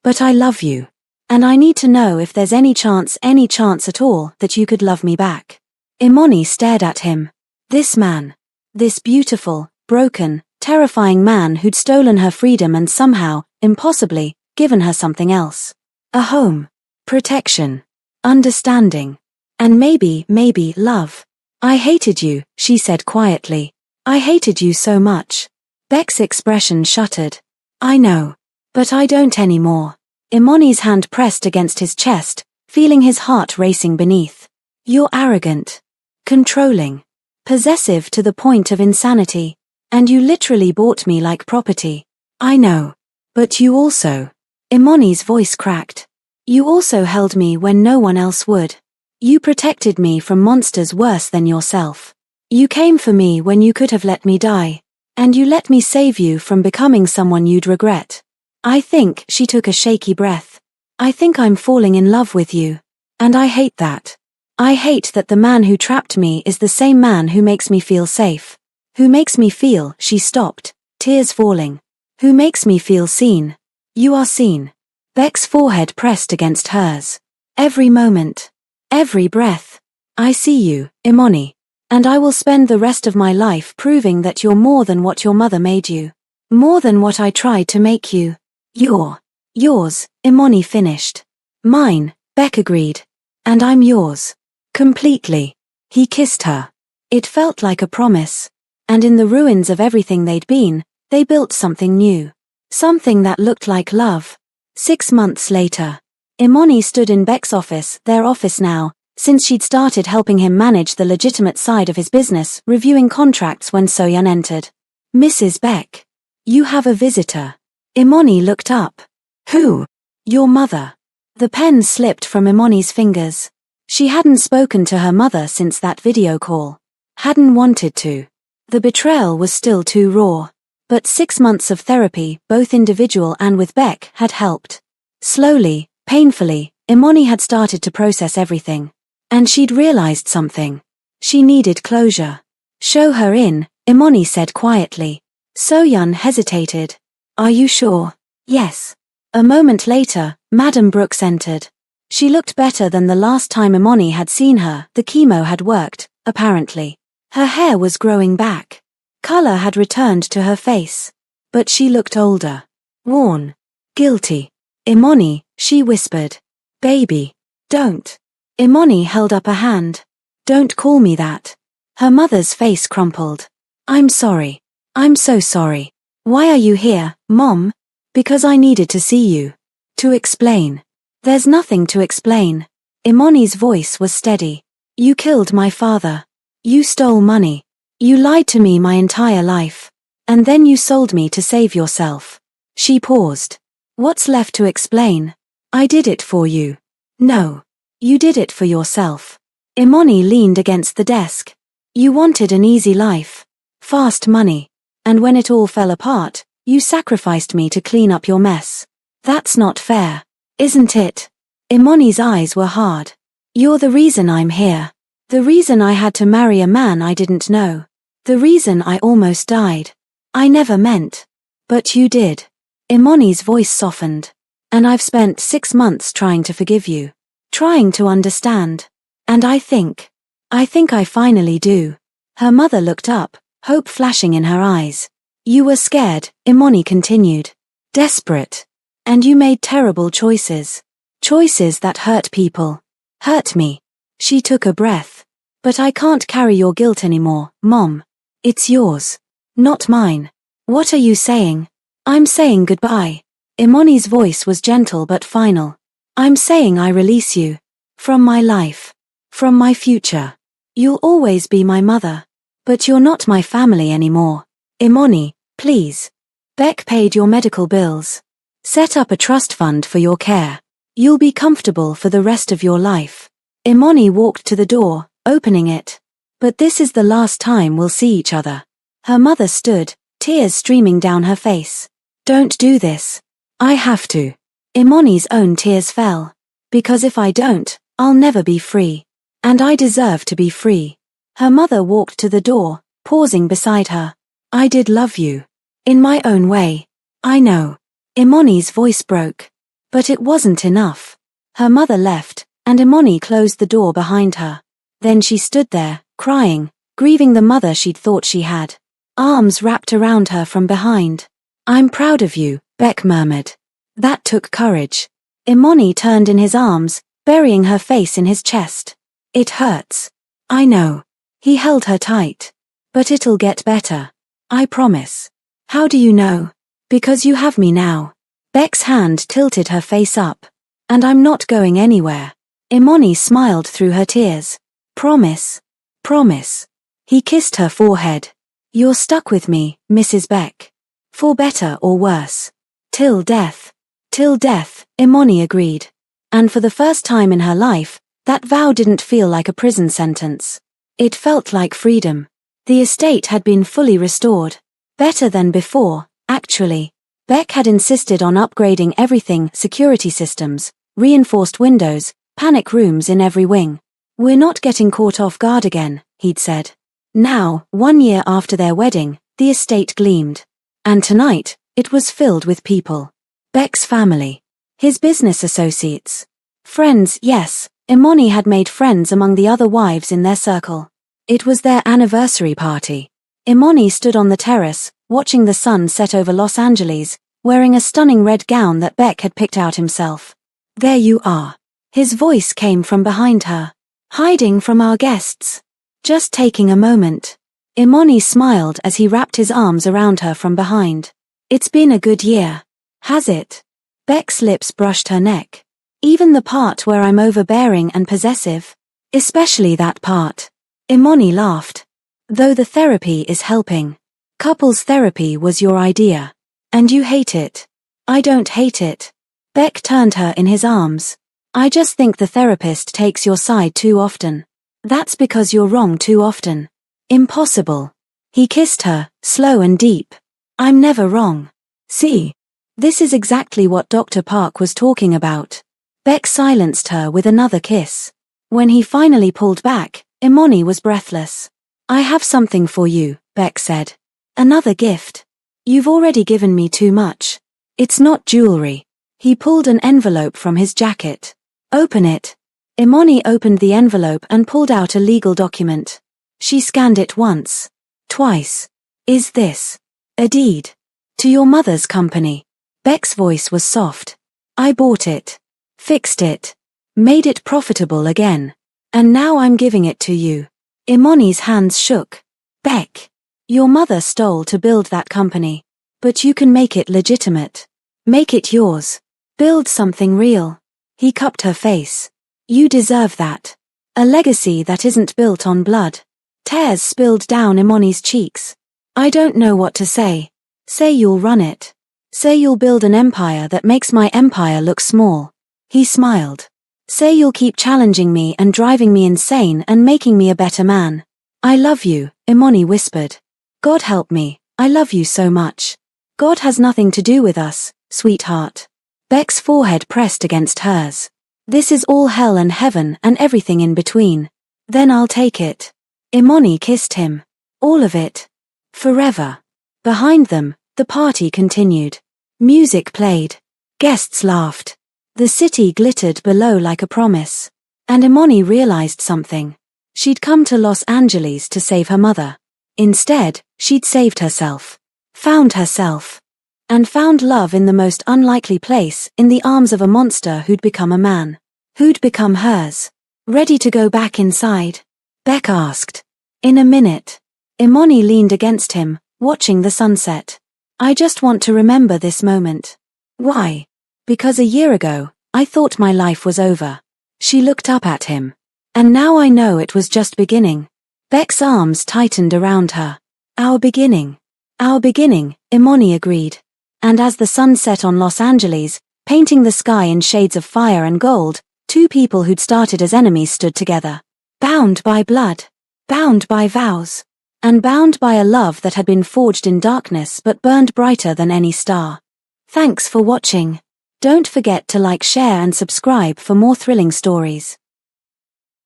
But I love you. And I need to know if there's any chance at all, that you could love me back. Imoni stared at him. This man. This beautiful, broken, terrifying man who'd stolen her freedom and somehow, impossibly, given her something else. A home. Protection. Understanding. And maybe, love. I hated you, she said quietly. I hated you so much. Beck's expression shuttered. I know. But I don't anymore. Imoni's hand pressed against his chest, feeling his heart racing beneath. You're arrogant. Controlling. Possessive to the point of insanity. And you literally bought me like property. I know. But you also. Imoni's voice cracked. You also held me when no one else would. You protected me from monsters worse than yourself. You came for me when you could have let me die. And you let me save you from becoming someone you'd regret. I think, she took a shaky breath. I think I'm falling in love with you. And I hate that. I hate that the man who trapped me is the same man who makes me feel safe. Who makes me feel, she stopped, tears falling. Who makes me feel seen? You are seen. Beck's forehead pressed against hers. Every moment. Every breath. I see you, Imani. And I will spend the rest of my life proving that you're more than what your mother made you. More than what I tried to make you. You're yours, Imani finished. Mine, Beck agreed. And I'm yours. Completely. He kissed her. It felt like a promise. And in the ruins of everything they'd been, they built something new. Something that looked like love. 6 months later. Imani stood in Beck's office, their office now, since she'd started helping him manage the legitimate side of his business, reviewing contracts when Soyun entered. Mrs. Beck. You have a visitor. Imani looked up. Who? Your mother. The pen slipped from Imani's fingers. She hadn't spoken to her mother since that video call. Hadn't wanted to. The betrayal was still too raw. But 6 months of therapy, both individual and with Beck, had helped. Slowly, painfully, Imani had started to process everything. And she'd realized something. She needed closure. Show her in, Imani said quietly. Soyun hesitated. Are you sure? Yes. A moment later, Madam Brooks entered. She looked better than the last time Imani had seen her. The chemo had worked, apparently. Her hair was growing back. Color had returned to her face. But she looked older. Worn. Guilty. Imani, she whispered. Baby. Don't. Imani held up a hand. Don't call me that. Her mother's face crumpled. I'm sorry. I'm so sorry. Why are you here, Mom? Because I needed to see you. To explain. There's nothing to explain. Imani's voice was steady. You killed my father. You stole money. You lied to me my entire life. And then you sold me to save yourself. She paused. What's left to explain? I did it for you. No. You did it for yourself. Imani leaned against the desk. You wanted an easy life. Fast money. And when it all fell apart, you sacrificed me to clean up your mess. That's not fair. Isn't it? Imani's eyes were hard. You're the reason I'm here. The reason I had to marry a man I didn't know. The reason I almost died. I never meant. But you did. Imani's voice softened. And I've spent 6 months trying to forgive you. Trying to understand. And I think I finally do. Her mother looked up, hope flashing in her eyes. You were scared, Imani continued. Desperate. And you made terrible choices. Choices that hurt people. Hurt me. She took a breath. But I can't carry your guilt anymore, Mom. It's yours. Not mine. What are you saying? I'm saying goodbye. Imani's voice was gentle but final. I'm saying I release you. From my life. From my future. You'll always be my mother. But you're not my family anymore. Imani, please. Beck paid your medical bills. Set up a trust fund for your care. You'll be comfortable for the rest of your life. Imani walked to the door, opening it. But this is the last time we'll see each other. Her mother stood, tears streaming down her face. Don't do this. I have to. Imani's own tears fell. Because if I don't, I'll never be free. And I deserve to be free. Her mother walked to the door, pausing beside her. I did love you. In my own way. I know. Imani's voice broke. But it wasn't enough. Her mother left, and Imani closed the door behind her. Then she stood there, crying, grieving the mother she'd thought she had. Arms wrapped around her from behind. I'm proud of you, Beck murmured. That took courage. Imani turned in his arms, burying her face in his chest. It hurts. I know. He held her tight. But it'll get better. I promise. How do you know? Because you have me now. Beck's hand tilted her face up. And I'm not going anywhere. Imani smiled through her tears. Promise. Promise. He kissed her forehead. You're stuck with me, Mrs. Beck. For better or worse. Till death. Till death, Imani agreed. And for the first time in her life, that vow didn't feel like a prison sentence. It felt like freedom. The estate had been fully restored. Better than before, actually. Beck had insisted on upgrading everything, security systems, reinforced windows, panic rooms in every wing. We're not getting caught off guard again, he'd said. Now, 1 year after their wedding, the estate gleamed. And tonight, it was filled with people. Beck's family. His business associates. Friends, yes, Imani had made friends among the other wives in their circle. It was their anniversary party. Imani stood on the terrace, watching the sun set over Los Angeles, wearing a stunning red gown that Beck had picked out himself. There you are. His voice came from behind her. Hiding from our guests. Just taking a moment. Imani smiled as he wrapped his arms around her from behind. It's been a good year. Has it? Beck's lips brushed her neck. Even the part where I'm overbearing and possessive? Especially that part. Imani laughed. Though the therapy is helping. Couples therapy was your idea. And you hate it. I don't hate it. Beck turned her in his arms. I just think the therapist takes your side too often. That's because you're wrong too often. Impossible. He kissed her, slow and deep. I'm never wrong. See? This is exactly what Dr. Park was talking about. Beck silenced her with another kiss. When he finally pulled back, Imani was breathless. I have something for you, Beck said. Another gift. You've already given me too much. It's not jewelry. He pulled an envelope from his jacket. Open it. Imani opened the envelope and pulled out a legal document. She scanned it once. Twice. Is this a deed? To your mother's company. Beck's voice was soft. I bought it. Fixed it. Made it profitable again. And now I'm giving it to you. Imani's hands shook. Beck. Your mother stole to build that company. But you can make it legitimate. Make it yours. Build something real. He cupped her face. You deserve that. A legacy that isn't built on blood. Tears spilled down Imani's cheeks. I don't know what to say. Say you'll run it. Say you'll build an empire that makes my empire look small. He smiled. Say you'll keep challenging me and driving me insane and making me a better man. I love you, Imani whispered. God help me, I love you so much. God has nothing to do with us, sweetheart. Beck's forehead pressed against hers. This is all hell and heaven and everything in between. Then I'll take it. Imani kissed him. All of it. Forever. Behind them, the party continued. Music played. Guests laughed. The city glittered below like a promise. And Imani realized something. She'd come to Los Angeles to save her mother. Instead, she'd saved herself. Found herself. And found love in the most unlikely place, in the arms of a monster who'd become a man. Who'd become hers. Ready to go back inside? Beck asked. In a minute. Imani leaned against him, watching the sunset. I just want to remember this moment. Why? Because a year ago, I thought my life was over. She looked up at him. And now I know it was just beginning. Beck's arms tightened around her. Our beginning. Our beginning, Imani agreed. And as the sun set on Los Angeles, painting the sky in shades of fire and gold, two people who'd started as enemies stood together. Bound by blood. Bound by vows. And bound by a love that had been forged in darkness but burned brighter than any star. Thanks for watching. Don't forget to like, share and subscribe for more thrilling stories.